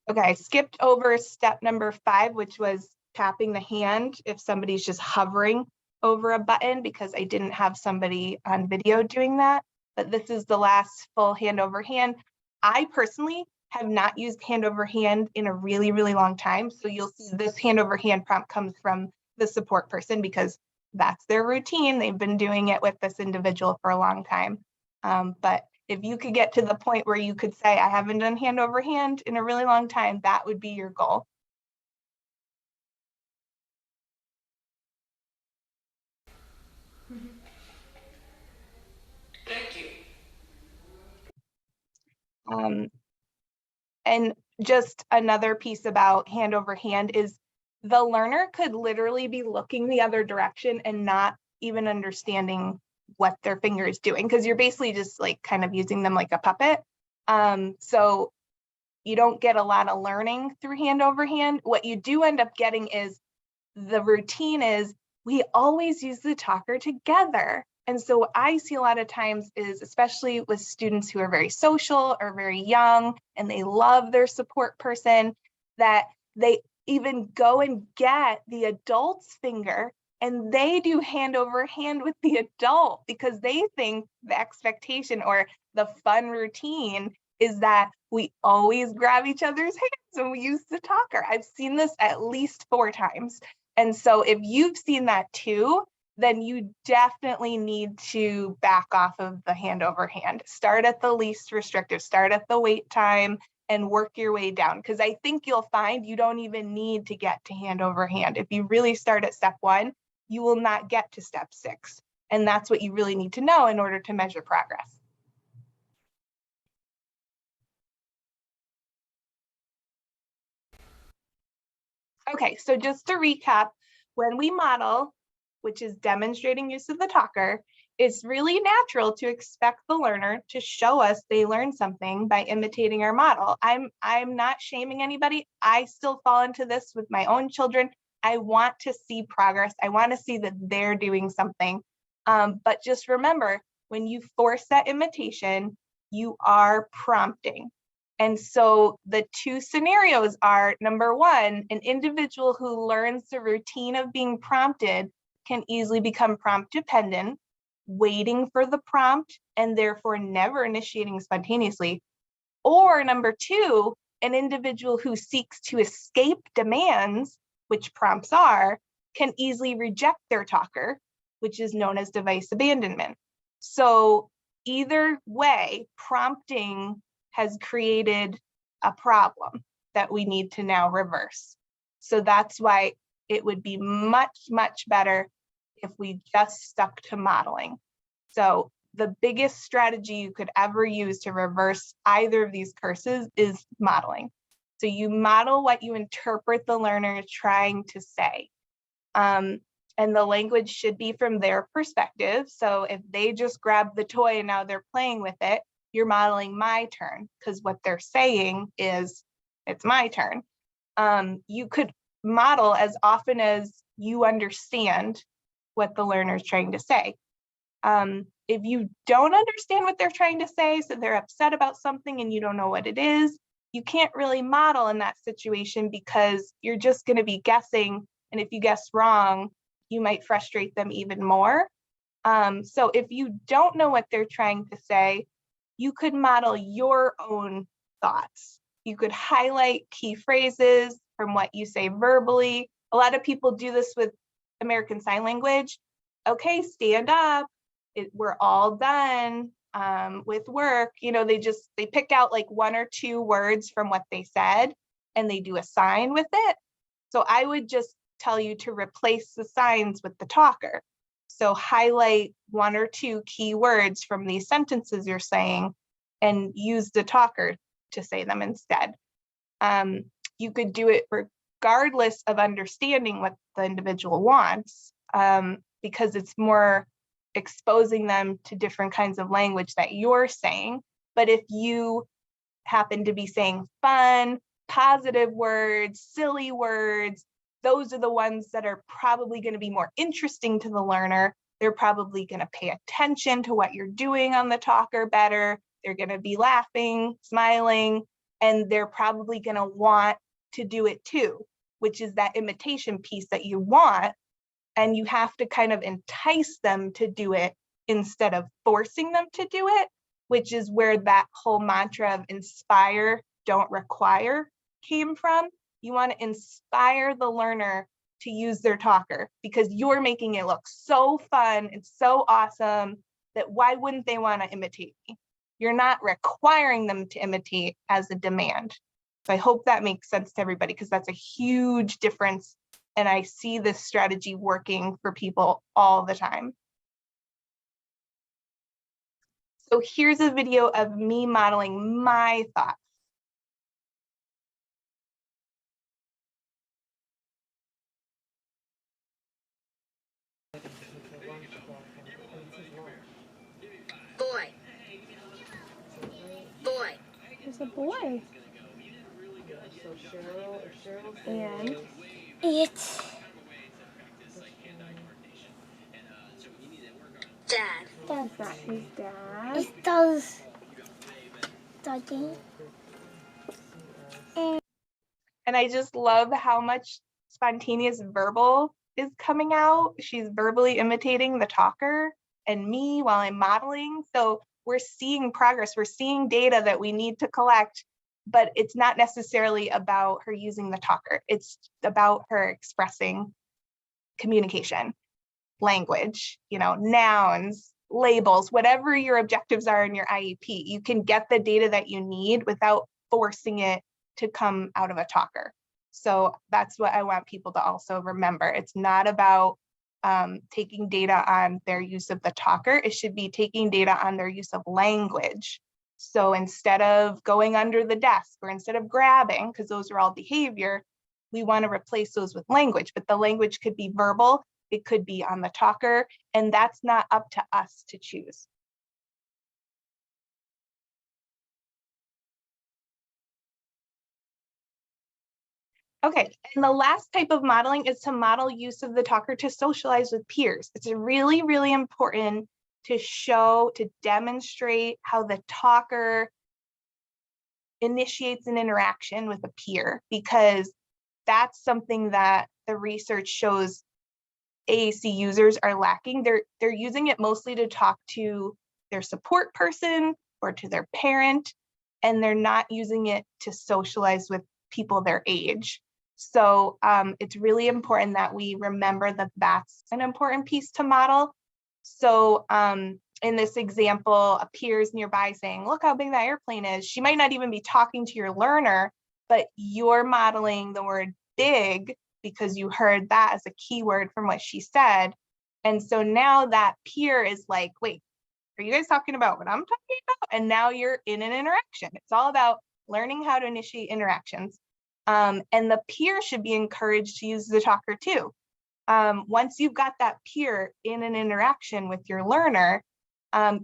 Okay, I skipped over step number 5, which was tapping the hand if somebody's just hovering over a button, because I didn't have somebody on video doing that. But this is the last full hand over hand. I personally have not used hand over hand in a really, really long time. So you'll see this hand over hand prompt comes from the support person because that's their routine. They've been doing it with this individual for a long time. But if you could get to the point where you could say, I haven't done hand over hand in a really long time, that would be your goal. Thank you. And just another piece about hand over hand is the learner could literally be looking the other direction and not even understanding what their finger is doing, because you're basically just like kind of using them like a puppet. So you don't get a lot of learning through hand over hand. What you do end up getting is the routine is we always use the talker together. And so what I see a lot of times is, especially with students who are very social or very young and they love their support person, that they even go and get the adult's finger and they do hand over hand with the adult because they think the expectation or the fun routine is that we always grab each other's hands when we use the talker. I've seen this at least 4 times. And so if you've seen that too, then you definitely need to back off of the hand over hand. Start at the least restrictive, start at the wait time and work your way down. Because I think you'll find you don't even need to get to hand over hand. If you really start at step 1, you will not get to step 6. And that's what you really need to know in order to measure progress. Okay, so just to recap, when we model, which is demonstrating use of the talker, it's really natural to expect the learner to show us they learned something by imitating our model. I'm not shaming anybody. I still fall into this with my own children. I want to see progress. I want to see that they're doing something. But just remember, when you force that imitation, you are prompting. And so the two scenarios are, number one, an individual who learns the routine of being prompted can easily become prompt dependent, waiting for the prompt and therefore never initiating spontaneously. Or number two, an individual who seeks to escape demands, which prompts are, can easily reject their talker, which is known as device abandonment. So either way, prompting has created a problem that we need to now reverse. So that's why it would be much, much better if we just stuck to modeling. So the biggest strategy you could ever use to reverse either of these curses is modeling. So you model what you interpret the learner is trying to say. And the language should be from their perspective. So if they just grabbed the toy and now they're playing with it, you're modeling my turn, because what they're saying is it's my turn. You could model as often as you understand what the learner is trying to say. If you don't understand what they're trying to say, so they're upset about something and you don't know what it is, you can't really model in that situation because you're just going to be guessing. And if you guess wrong, you might frustrate them even more. So if you don't know what they're trying to say, you could model your own thoughts. You could highlight key phrases from what you say verbally. A lot of people do this with American Sign Language. Okay, stand up. We're all done with work. You know, they pick out like one or two words from what they said and they do a sign with it. So I would just tell you to replace the signs with the talker. So highlight one or two key words from these sentences you're saying and use the talker to say them instead. You could do it regardless of understanding what the individual wants, because it's more exposing them to different kinds of language that you're saying. But if you happen to be saying fun, positive words, silly words, those are the ones that are probably going to be more interesting to the learner. They're probably going to pay attention to what you're doing on the talker better. They're going to be laughing, smiling, and they're probably going to want to do it too, which is that imitation piece that you want. And you have to kind of entice them to do it instead of forcing them to do it, which is where that whole mantra of inspire, don't require came from. You want to inspire the learner to use their talker because you're making it look so fun and so awesome that why wouldn't they want to imitate me? You're not requiring them to imitate as a demand. So I hope that makes sense to everybody because that's a huge difference. And I see this strategy working for people all the time. So here's a video of me modeling my thoughts. Boy. Boy. There's a boy. And It's Dad. that's not his dad. It does. Daddy. And I just love how much spontaneous verbal is coming out. She's verbally imitating the talker and me while I'm modeling. So we're seeing progress. We're seeing data that we need to collect, but it's not necessarily about her using the talker. It's about her expressing communication, language, you know, nouns, labels, whatever your objectives are in your IEP. You can get the data that you need without forcing it to come out of a talker. So that's what I want people to also remember. It's not about taking data on their use of the talker. It should be taking data on their use of language. So instead of going under the desk or instead of grabbing, because those are all behavior, we want to replace those with language, but the language could be verbal, it could be on the talker, and that's not up to us to choose. Okay, and the last type of modeling is to model use of the talker to socialize with peers. It's really, really important to show, to demonstrate how the talker initiates an interaction with a peer, because that's something that the research shows AAC users are lacking. They're using it mostly to talk to their support person or to their parent, and they're not using it to socialize with people their age. So it's really important that we remember that that's an important piece to model. So in this example, a peer is nearby saying, look how big that airplane is. She might not even be talking to your learner, but you're modeling the word big because you heard that as a keyword from what she said. And so now that peer is like, wait, are you guys talking about what I'm talking about? And now you're in an interaction. It's all about learning how to initiate interactions. And the peer should be encouraged to use the talker too. Once you've got that peer in an interaction with your learner,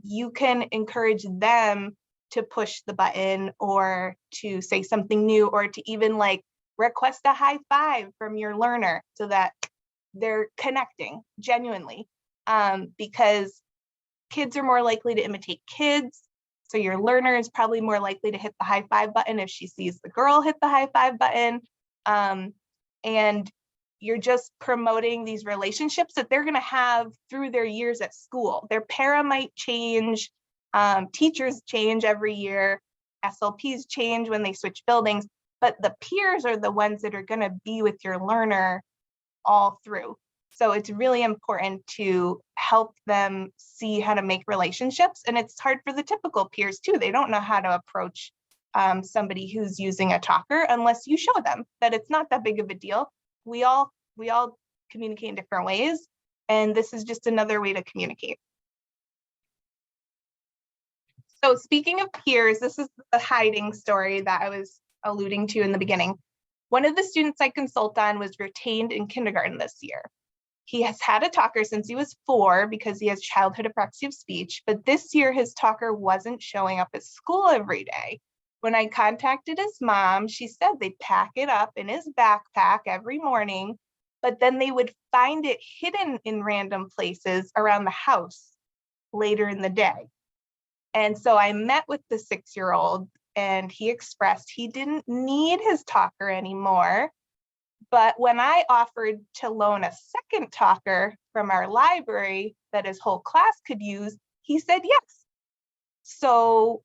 you can encourage them to push the button or to say something new, or to even like request a high five from your learner so that they're connecting genuinely, because kids are more likely to imitate kids. So your learner is probably more likely to hit the high five button if she sees the girl hit the high five button. And you're just promoting these relationships that they're going to have through their years at school. Their para might change, teachers change every year, SLPs change when they switch buildings, but the peers are the ones that are going to be with your learner all through. So it's really important to help them see how to make relationships. And it's hard for the typical peers too. They don't know how to approach somebody who's using a talker unless you show them that it's not that big of a deal. We all communicate in different ways, and this is just another way to communicate. So speaking of peers, this is the hiding story that I was alluding to in the beginning. One of the students I consult on was retained in kindergarten this year. He has had a talker since he was 4 because he has childhood apraxia of speech, but this year his talker wasn't showing up at school every day. When I contacted his mom, she said they pack it up in his backpack every morning, but then they would find it hidden in random places around the house later in the day. And so I met with the 6-year-old, and he expressed he didn't need his talker anymore. But when I offered to loan a second talker from our library that his whole class could use, he said yes. So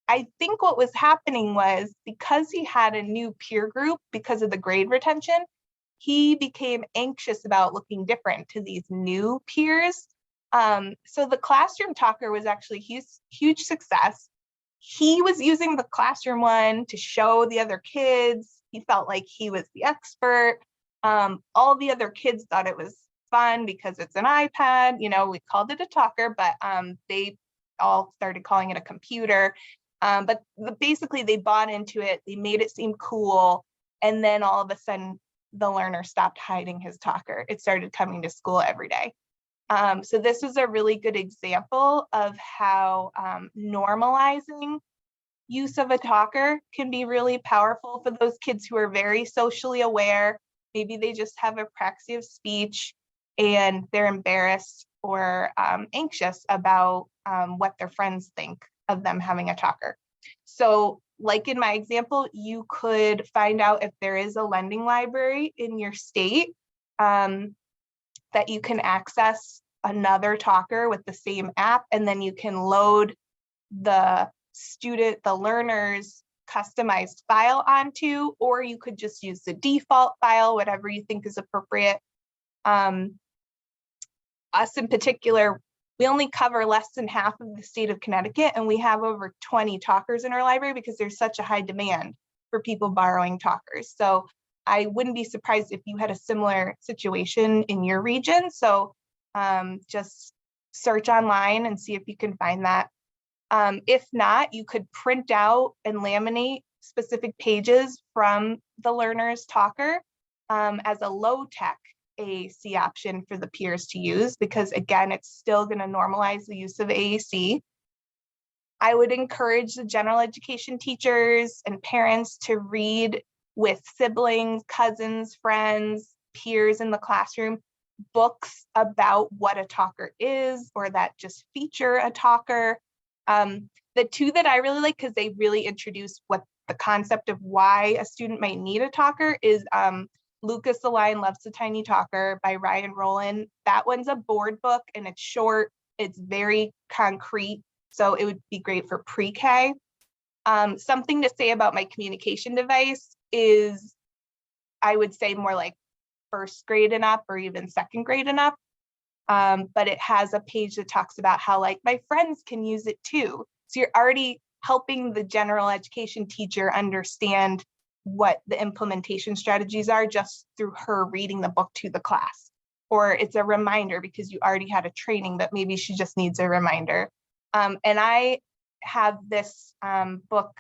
I think what was happening was, because he had a new peer group because of the grade retention, he became anxious about looking different to these new peers. So the classroom talker was actually huge success. He was using the classroom one to show the other kids. He felt like he was the expert. All the other kids thought it was fun because it's an iPad. You know, we called it a talker, but they all started calling it a computer. But basically they bought into it. They made it seem cool. And then all of a sudden the learner stopped hiding his talker. It started coming to school every day. So this was a really good example of how normalizing use of a talker can be really powerful for those kids who are very socially aware. Maybe they just have apraxia of speech and they're embarrassed or anxious about what their friends think of them having a talker. So like in my example, you could find out if there is a lending library in your state that you can access another talker with the same app, and then you can load the learner's customized file onto, or you could just use the default file, whatever you think is appropriate. Us in particular, we only cover less than half of the state of Connecticut, and we have over 20 talkers in our library because there's such a high demand for people borrowing talkers. So I wouldn't be surprised if you had a similar situation in your region. So just search online and see if you can find that. If not, you could print out and laminate specific pages from the learner's talker as a low-tech AAC option for the peers to use, because again, it's still going to normalize the use of AAC. I would encourage the general education teachers and parents to read with siblings, cousins, friends, peers in the classroom, books about what a talker is or that just feature a talker. The two that I really like, because they really introduce what the concept of why a student might need a talker, is Lucas the Lion Loves the Tiny Talker by Ryan Rowland. That one's a board book and it's short, it's very concrete, so it would be great for pre-K. Something to say about my communication device is, I would say more like first grade and up, or even second grade and up. But it has a page that talks about how like my friends can use it too. So you're already helping the general education teacher understand what the implementation strategies are just through her reading the book to the class. Or it's a reminder because you already had a training, but maybe she just needs a reminder. And I have this book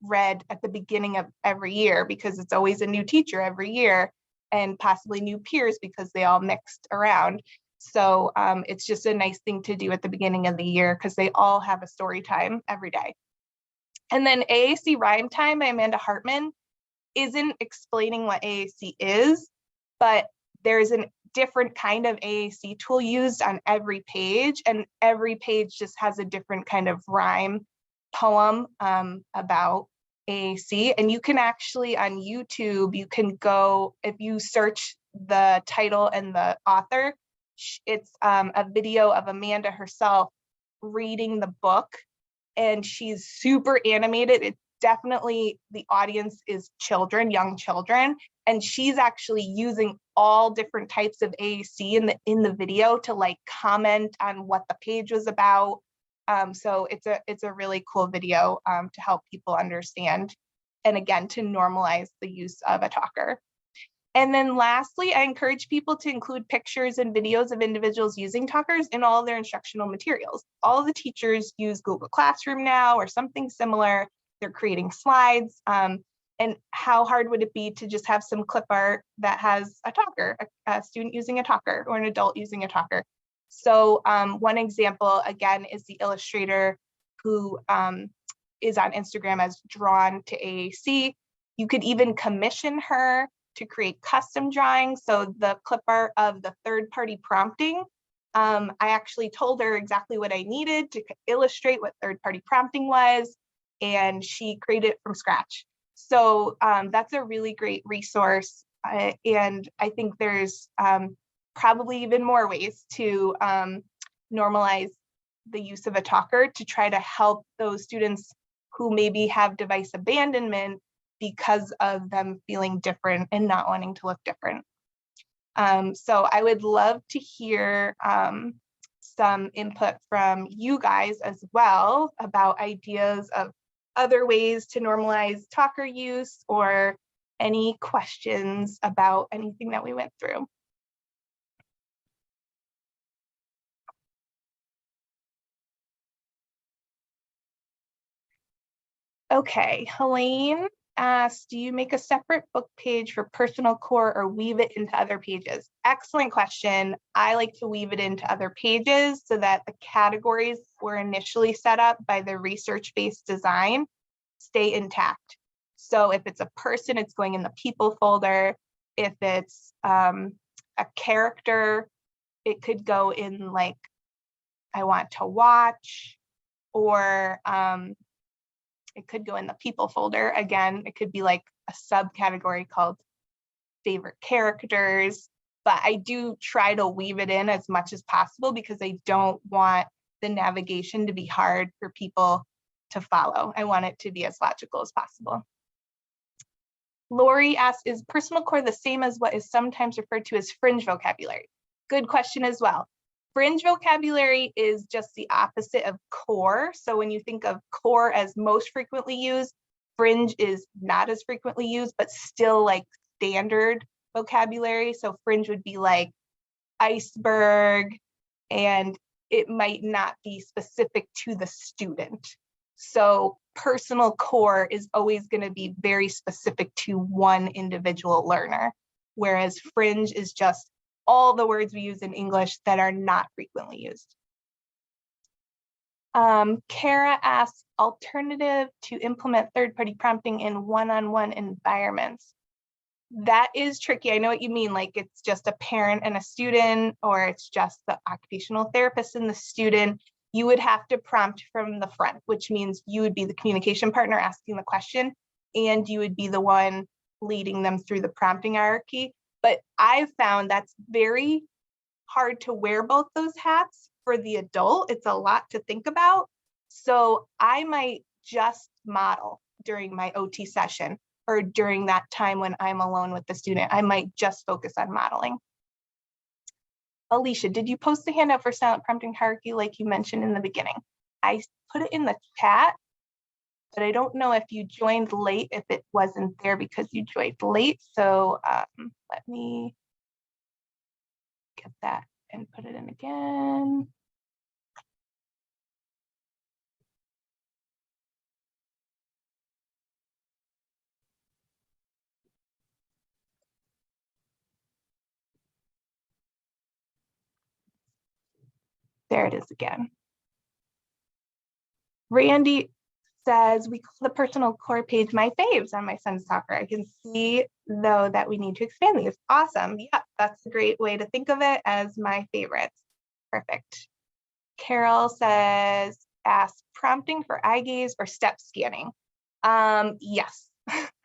read at the beginning of every year because it's always a new teacher every year, and possibly new peers because they all mixed around. So it's just a nice thing to do at the beginning of the year because they all have a story time every day. And then AAC Rhyme Time by Amanda Hartman isn't explaining what AAC is, but there's a different kind of AAC tool used on every page, and every page just has a different kind of rhyme poem about AAC. And you can actually on YouTube, you can go, if you search the title and the author, it's a video of Amanda herself reading the book, and she's super animated. It's definitely, the audience is children, young children, and she's actually using all different types of AAC in the video to like comment on what the page was about. So it's a really cool video to help people understand, and again, to normalize the use of a talker. And then lastly, I encourage people to include pictures and videos of individuals using talkers in all of their instructional materials. All of the teachers use Google Classroom now or something similar. They're creating slides. And how hard would it be to just have some clip art that has a talker, a student using a talker or an adult using a talker? So one example, again, is the illustrator who is on Instagram as Drawn to AAC. You could even commission her to create custom drawings. So the clip art of the third-party prompting, I actually told her exactly what I needed to illustrate what third-party prompting was, and she created it from scratch. So that's a really great resource. And I think there's probably even more ways to normalize the use of a talker to try to help those students who maybe have device abandonment because of them feeling different and not wanting to look different. So I would love to hear some input from you guys as well about ideas of other ways to normalize talker use, or any questions about anything that we went through. Okay, Helene asked, do you make a separate book page for personal core or weave it into other pages? Excellent question. I like to weave it into other pages so that the categories were initially set up by the research-based design stay intact. So if it's a person, it's going in the people folder. If it's a character, it could go in like, I want to watch, or it could go in the people folder. Again, it could be like a subcategory called favorite characters, but I do try to weave it in as much as possible because I don't want the navigation to be hard for people to follow. I want it to be as logical as possible. Lori asks, is personal core the same as what is sometimes referred to as fringe vocabulary? Good question as well. Fringe vocabulary is just the opposite of core. So when you think of core as most frequently used, fringe is not as frequently used, but still like standard vocabulary. So fringe would be like iceberg, and it might not be specific to the student. So personal core is always going to be very specific to one individual learner, whereas fringe is just all the words we use in English that are not frequently used. Kara asks, alternative to implement third-party prompting in one-on-one environments. That is tricky. I know what you mean. Like it's just a parent and a student, or it's just the occupational therapist and the student. You would have to prompt from the front, which means you would be the communication partner asking the question, and you would be the one leading them through the prompting hierarchy. But I've found that's very hard to wear both those hats for the adult. It's a lot to think about. So I might just model during my OT session, or during that time when I'm alone with the student. I might just focus on modeling. Alicia, did you post the handout for silent prompting hierarchy like you mentioned in the beginning? I put it in the chat, but I don't know if you joined late, if it wasn't there because you joined late. So let me get that and put it in again. There it is again. Randy says, we call the personal core page my faves on my son's soccer. I can see though that we need to expand these. Awesome. Yeah, that's a great way to think of it, as my favorites. Perfect. Carol says, ask prompting for eye gaze or step scanning. Yes,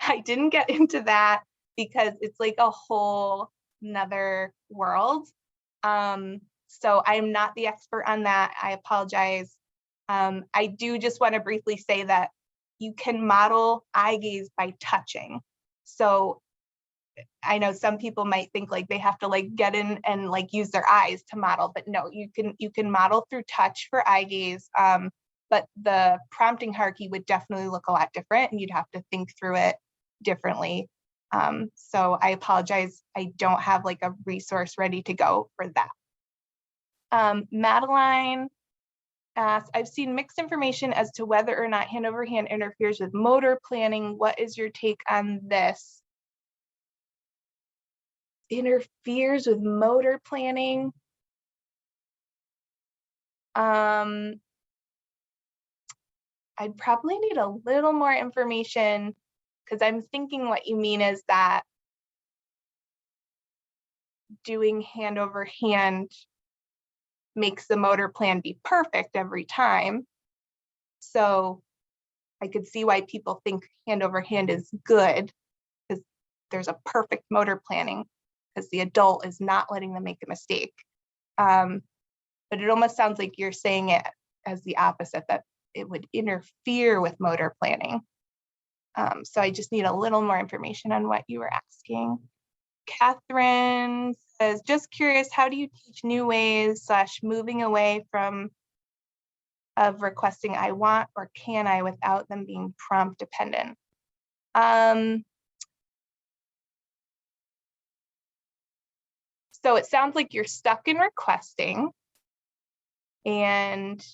I didn't get into that because it's like a whole nother world. So I'm not the expert on that. I apologize. I do just want to briefly say that you can model eye gaze by touching. So I know some people might think like they have to like get in and like use their eyes to model, but no, you can model through touch for eye gaze. But the prompting hierarchy would definitely look a lot different, and you'd have to think through it differently. So I apologize. I don't have like a resource ready to go for that. Madeline asks, I've seen mixed information as to whether or not hand over hand interferes with motor planning. What is your take on this? Interferes with motor planning? I'd probably need a little more information, because I'm thinking what you mean is that doing hand over hand makes the motor plan be perfect every time. So I could see why people think hand over hand is good, because there's a perfect motor planning, because the adult is not letting them make a mistake. But it almost sounds like you're saying it as the opposite, that it would interfere with motor planning. So I just need a little more information on what you were asking. Catherine says, just curious, how do you teach new ways / moving away from of requesting I want or can I without them being prompt dependent? So it sounds like you're stuck in requesting and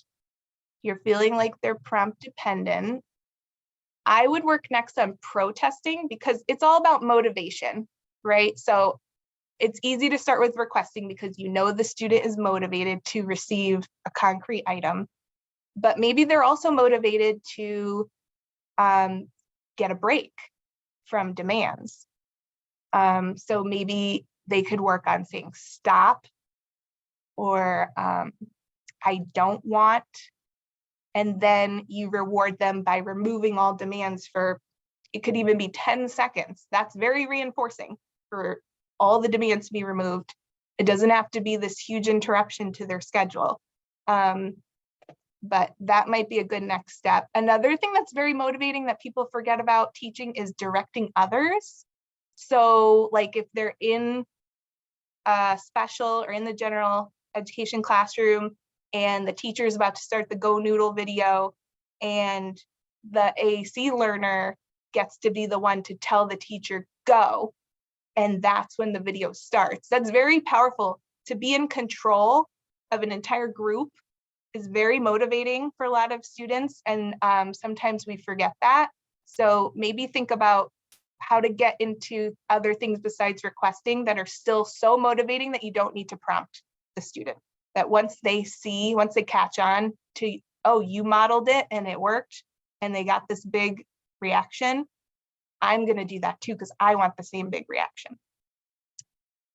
you're feeling like they're prompt dependent. I would work next on protesting, because it's all about motivation, right? So it's easy to start with requesting because you know the student is motivated to receive a concrete item, but maybe they're also motivated to get a break from demands. So maybe they could work on saying stop, or I don't want, and then you reward them by removing all demands for, it could even be 10 seconds. That's very reinforcing for all the demands to be removed. It doesn't have to be this huge interruption to their schedule. But that might be a good next step. Another thing that's very motivating that people forget about teaching is directing others. So like if they're in a special or in the general education classroom and the teacher is about to start the Go Noodle video, and the AAC learner gets to be the one to tell the teacher go, and that's when the video starts. That's very powerful. To be in control of an entire group is very motivating for a lot of students, and sometimes we forget that. So maybe think about how to get into other things besides requesting that are still so motivating that you don't need to prompt the student. That once they catch on to oh, you modeled it and it worked and they got this big reaction, I'm going to do that too because I want the same big reaction.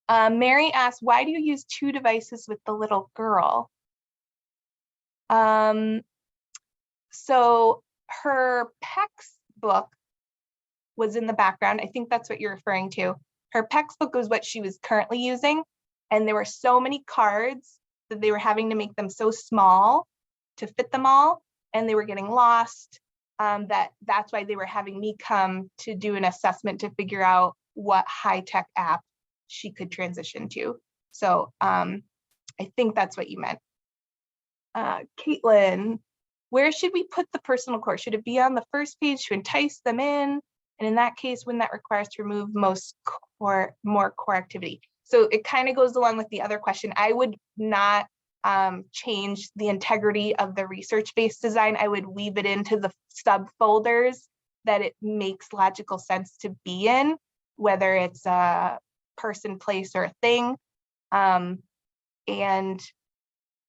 Mary asked, why do you use 2 devices with the little girl? So her PECS book was in the background. I think that's what you're referring to. Her PECS book was what she was currently using. And there were so many cards that they were having to make them so small to fit them all. And they were getting lost. That's why they were having me come to do an assessment to figure out what high-tech app she could transition to. So I think that's what you meant. Caitlin, where should we put the personal core? Should it be on the first page to entice them in? And in that case, when that requires to remove more core activity. So it kind of goes along with the other question. I would not change the integrity of the research-based design. I would weave it into the subfolders that it makes logical sense to be in, whether it's a person, place, or a thing. And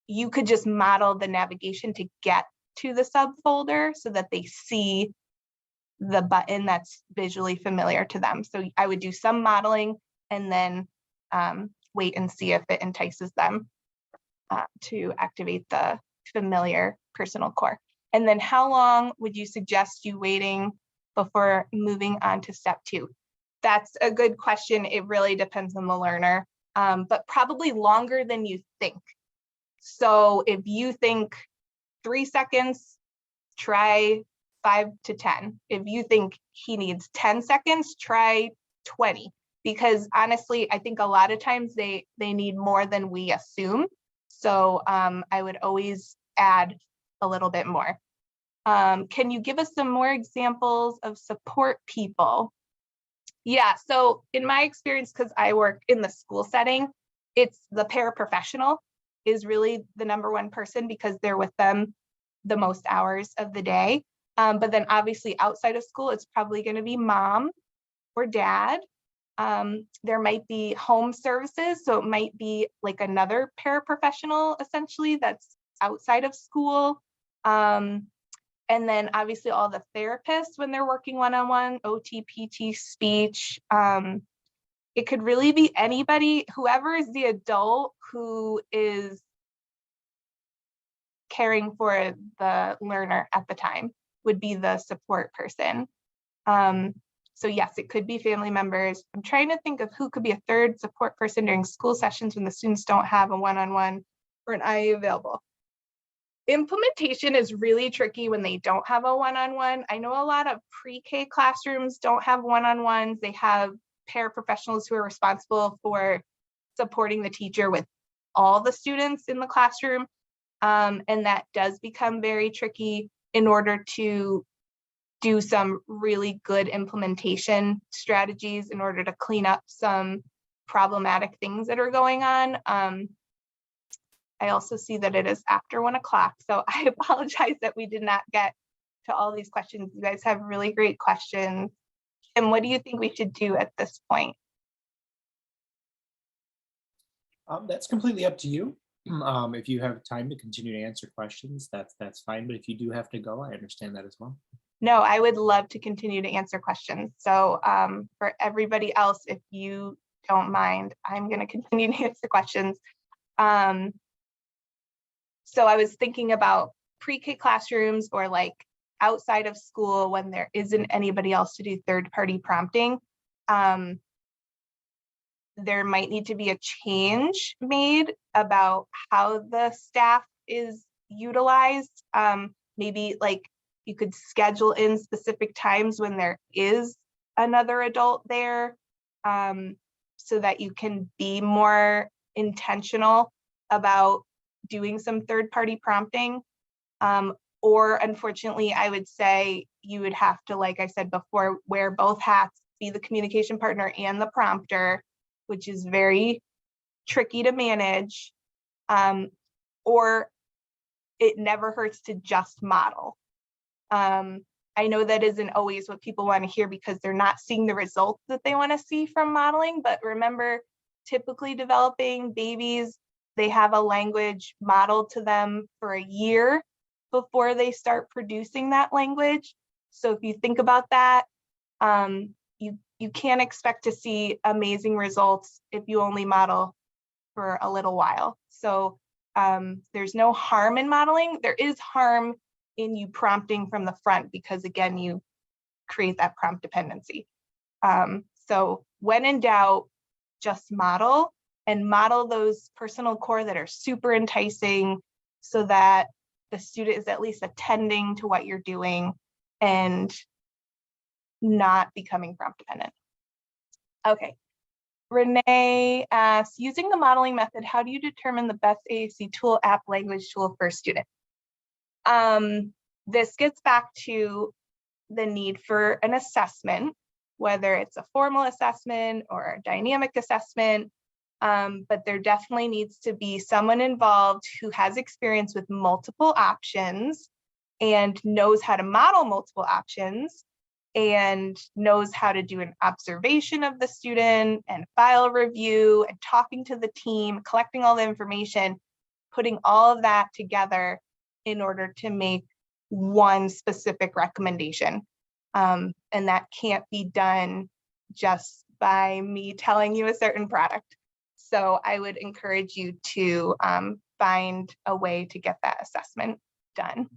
you could just model the navigation to get to the subfolder so that they see the button that's visually familiar to them. So I would do some modeling and then wait and see if it entices them to activate the familiar personal core. And then how long would you suggest you waiting before moving on to step 2? That's a good question. It really depends on the learner, but probably longer than you think. So if you think 3 seconds, try 5 to 10. If you think he needs 10 seconds, try 20. Because honestly, I think a lot of times they need more than we assume. So I would always add a little bit more. Can you give us some more examples of support people? Yeah, so in my experience, because I work in the school setting, it's the paraprofessional is really the #1 person because they're with them the most hours of the day. But then obviously outside of school, it's probably going to be mom or dad. There might be home services, so it might be like another paraprofessional essentially that's outside of school. And then obviously all the therapists when they're working one-on-one, OT, PT, speech. It could really be anybody, whoever is the adult who is caring for the learner at the time would be the support person. So yes, it could be family members. I'm trying to think of who could be a third support person during school sessions when the students don't have a one-on-one or an IA available. Implementation is really tricky when they don't have a one-on-one. I know a lot of pre-K classrooms don't have one-on-ones. They have paraprofessionals who are responsible for supporting the teacher with all the students in the classroom. And that does become very tricky in order to do some really good implementation strategies in order to clean up some problematic things that are going on. I also see that it is after 1 o'clock, so I apologize that we did not get to all these questions. You guys have really great questions. And what do you think we should do at this point? That's completely up to you. If you have time to continue to answer questions, that's fine. But if you do have to go, I understand that as well. No, I would love to continue to answer questions. So for everybody else, if you don't mind, I'm going to continue to answer questions. So I was thinking about pre-K classrooms or like outside of school when there isn't anybody else to do third-party prompting. There might need to be a change made about how the staff is utilized. Maybe like you could schedule in specific times when there is another adult there, so that you can be more intentional about doing some third-party prompting. Or unfortunately, I would say you would have to, like I said before, wear both hats, be the communication partner and the prompter, which is very tricky to manage. Or it never hurts to just model. I know that isn't always what people want to hear because they're not seeing the results that they want to see from modeling, but remember, typically developing babies, they have a language modeled to them for a year before they start producing that language. So if you think about that, you can't expect to see amazing results if you only model for a little while. So there's no harm in modeling. There is harm in you prompting from the front because again, you create that prompt dependency. So when in doubt, just model and model those personal core that are super enticing so that the student is at least attending to what you're doing and not becoming prompt dependent. Okay. Renee asks, using the modeling method, how do you determine the best AAC tool app language tool for a student? This gets back to the need for an assessment, whether it's a formal assessment or a dynamic assessment, but there definitely needs to be someone involved who has experience with multiple options and knows how to model multiple options and knows how to do an observation of the student and file review and talking to the team, collecting all the information, putting all of that together in order to make one specific recommendation. And that can't be done just by me telling you a certain product. So I would encourage you to find a way to get that assessment done.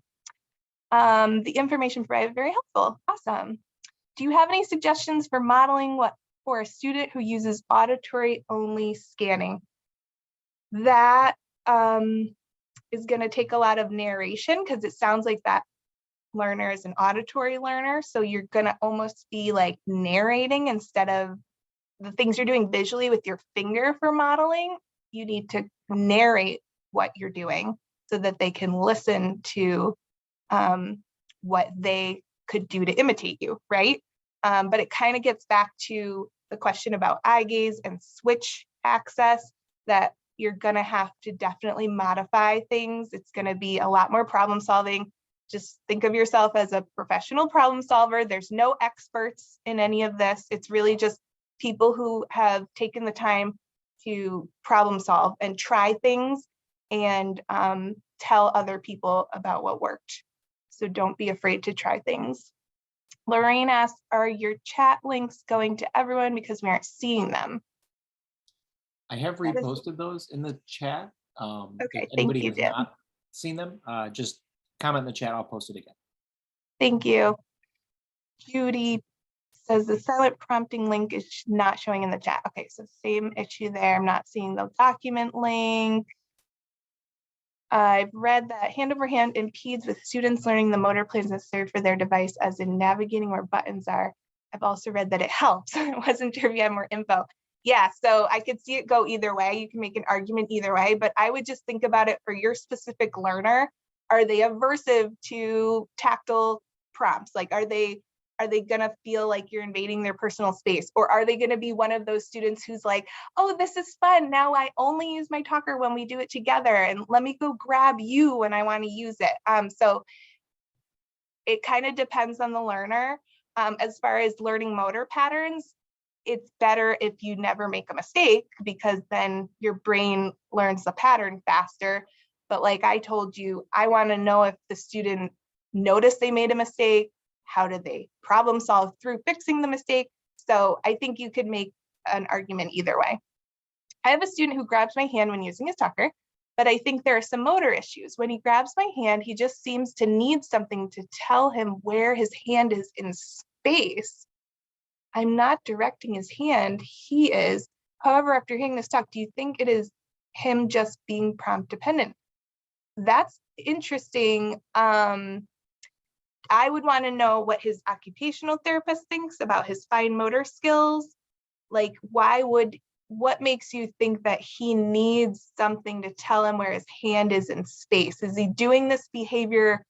The information provided very helpful. Awesome. Do you have any suggestions for modeling what for a student who uses auditory only scanning? That is going to take a lot of narration because it sounds like that learner is an auditory learner. So you're going to almost be like narrating instead of the things you're doing visually with your finger for modeling. You need to narrate what you're doing so that they can listen to what they could do to imitate you, right? But it kind of gets back to the question about eye gaze and switch access, that you're going to have to definitely modify things. It's going to be a lot more problem solving. Just think of yourself as a professional problem solver. There's no experts in any of this. It's really just people who have taken the time to problem solve and try things and tell other people about what worked. So don't be afraid to try things. Lorraine asks, are your chat links going to everyone because we aren't seeing them? I have That is- reposted those in the chat. Okay, If thank anybody you, has Jim. not seen them, just comment in the chat. I'll post it again. Thank you. Judy says the silent prompting link is not showing in the chat. Okay, so same issue there. I'm not seeing the document link. I've read that hand over hand impedes with students learning the motor planes necessary for their device, as in navigating where buttons are. I've also read that it helps. I wasn't sure if you had more info. Yeah, so I could see it go either way. You can make an argument either way, but I would just think about it for your specific learner. Are they aversive to tactile prompts? Like, are they gonna feel like you're invading their personal space? Or are they gonna be one of those students who's like, oh, this is fun. Now I only use my talker when we do it together, and let me go grab you when I wanna use it. So it kind of depends on the learner. As far as learning motor patterns, it's better if you never make a mistake because then your brain learns the pattern faster. But like I told you, I wanna know if the student noticed they made a mistake. How did they problem solve through fixing the mistake? So I think you could make an argument either way. I have a student who grabs my hand when using his talker, but I think there are some motor issues. When he grabs my hand, he just seems to need something to tell him where his hand is in space. I'm not directing his hand, he is. However, after hearing this talk, do you think it is him just being prompt dependent? That's interesting. I would want to know what his occupational therapist thinks about his fine motor skills. Like, what makes you think that he needs something to tell him where his hand is in space? Is he doing this behavior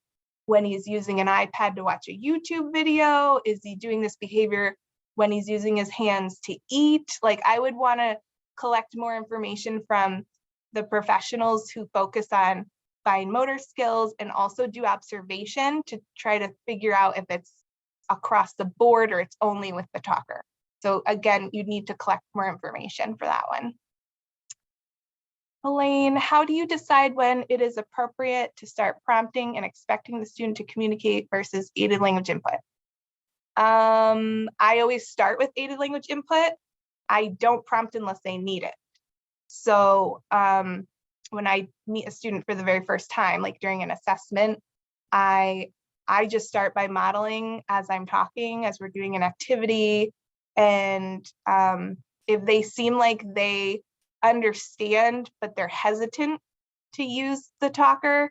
when he's using an iPad to watch a YouTube video? Is he doing this behavior when he's using his hands to eat? Like, I would want to collect more information from the professionals who focus on fine motor skills and also do observation to try to figure out if it's across the board or it's only with the talker. So again, you'd need to collect more information for that one. Elaine, how do you decide when it is appropriate to start prompting and expecting the student to communicate versus aided language input? I always start with aided language input. I don't prompt unless they need it. So when I meet a student for the very first time, like during an assessment, I just start by modeling as I'm talking, as we're doing an activity. And if they seem like they understand, but they're hesitant to use the talker,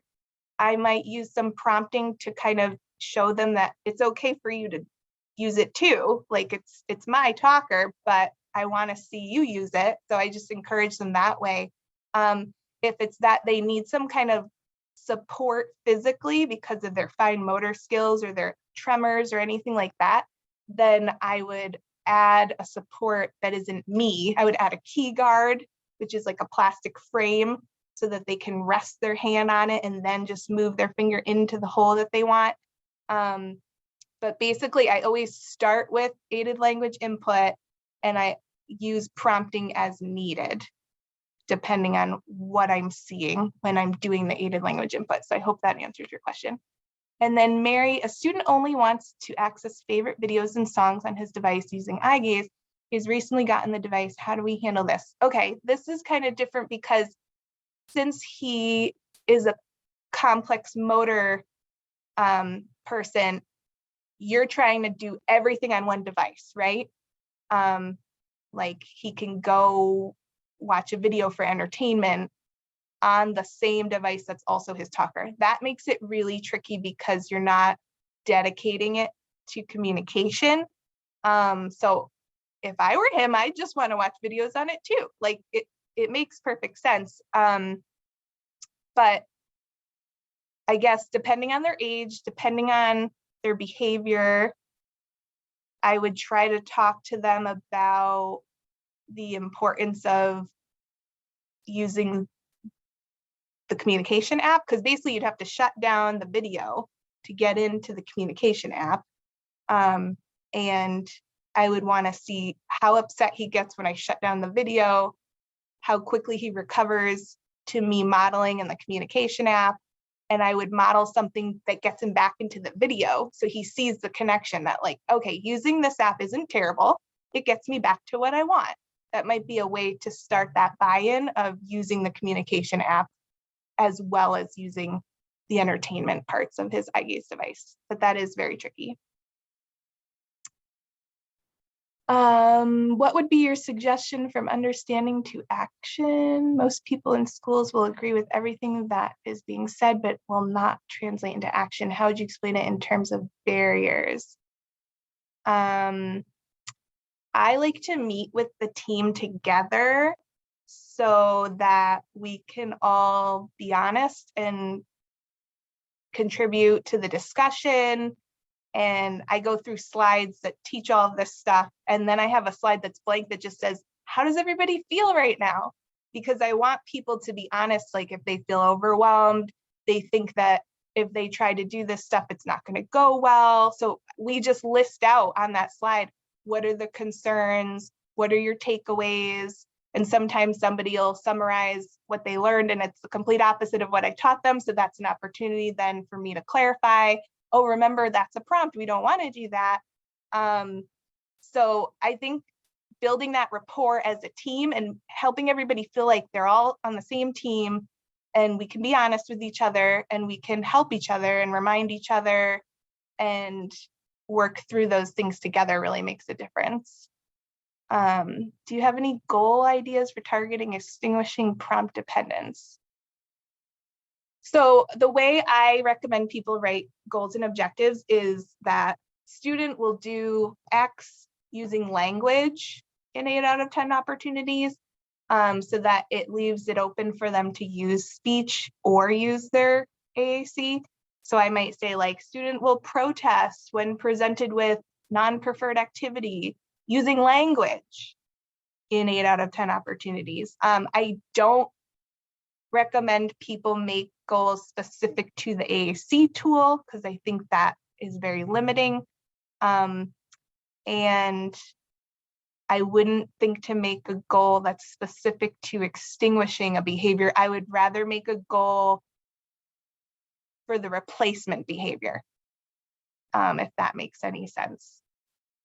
I might use some prompting to kind of show them that it's okay for you to use it too. Like it's my talker, but I want to see you use it. So I just encourage them that way. If it's that they need some kind of support physically because of their fine motor skills or their tremors or anything like that, then I would add a support that isn't me. I would add a key guard, which is like a plastic frame so that they can rest their hand on it and then just move their finger into the hole that they want. But basically, I always start with aided language input and I use prompting as needed, depending on what I'm seeing when I'm doing the aided language input. So I hope that answers your question. And then Mary, a student only wants to access favorite videos and songs on his device using eye gaze. He's recently gotten the device. How do we handle this? Okay, this is kind of different because since he is a complex motor person, you're trying to do everything on one device, right? Like he can go watch a video for entertainment on the same device that's also his talker. That makes it really tricky because you're not dedicating it to communication. So if I were him, I just want to watch videos on it too. Like it makes perfect sense. But I guess depending on their age, depending on their behavior, I would try to talk to them about the importance of using the communication app, because basically you'd have to shut down the video to get into the communication app. And I would want to see how upset he gets when I shut down the video, how quickly he recovers to me modeling in the communication app. And I would model something that gets him back into the video. So he sees the connection that like, okay, using this app isn't terrible. It gets me back to what I want. That might be a way to start that buy-in of using the communication app as well as using the entertainment parts of his eye gaze device. But that is very tricky. What would be your suggestion from understanding to action? Most people in schools will agree with everything that is being said, but will not translate into action. How would you explain it in terms of barriers? I like to meet with the team together so that we can all be honest and contribute to the discussion. And I go through slides that teach all of this stuff. And then I have a slide that's blank that just says, how does everybody feel right now? Because I want people to be honest, like if they feel overwhelmed, they think that if they try to do this stuff, it's not going to go well. So we just list out on that slide, what are the concerns? What are your takeaways? And sometimes somebody will summarize what they learned and it's the complete opposite of what I taught them. So that's an opportunity then for me to clarify. Oh, remember, that's a prompt. We don't want to do that. So I think building that rapport as a team and helping everybody feel like they're all on the same team and we can be honest with each other and we can help each other and remind each other and work through those things together really makes a difference. Do you have any goal ideas for targeting extinguishing prompt dependence? So the way I recommend people write goals and objectives is that student will do X using language in 8 out of 10 opportunities, so that it leaves it open for them to use speech or use their AAC. So I might say like student will protest when presented with non-preferred activity using language in 8 out of 10 opportunities. I don't recommend people make goals specific to the AAC tool because I think that is very limiting. And I wouldn't think to make a goal that's specific to extinguishing a behavior. I would rather make a goal for the replacement behavior, if that makes any sense.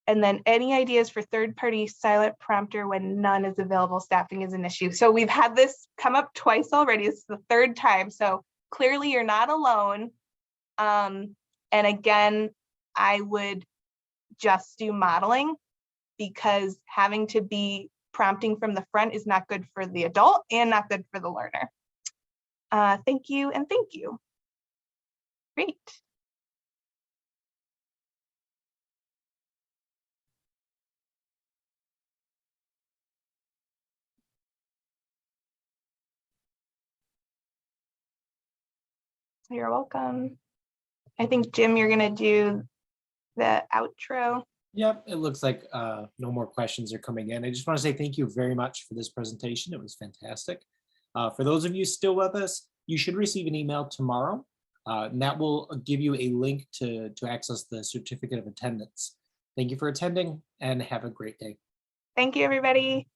And then any ideas for third-party silent prompter when none is available, staffing is an issue. So we've had this come up twice already. This is the third time. So clearly you're not alone. And again, I would just do modeling, because having to be prompting from the front is not good for the adult and not good for the learner. Thank you and thank you. Great. You're welcome. I think, Jim, you're gonna do the outro. Yep, it looks like no more questions are coming in. I just want to say thank you very much for this presentation. It was fantastic. For those of you still with us, you should receive an email tomorrow, and that will give you a link to access the certificate of attendance. Thank you for attending and have a great day. Thank you, everybody.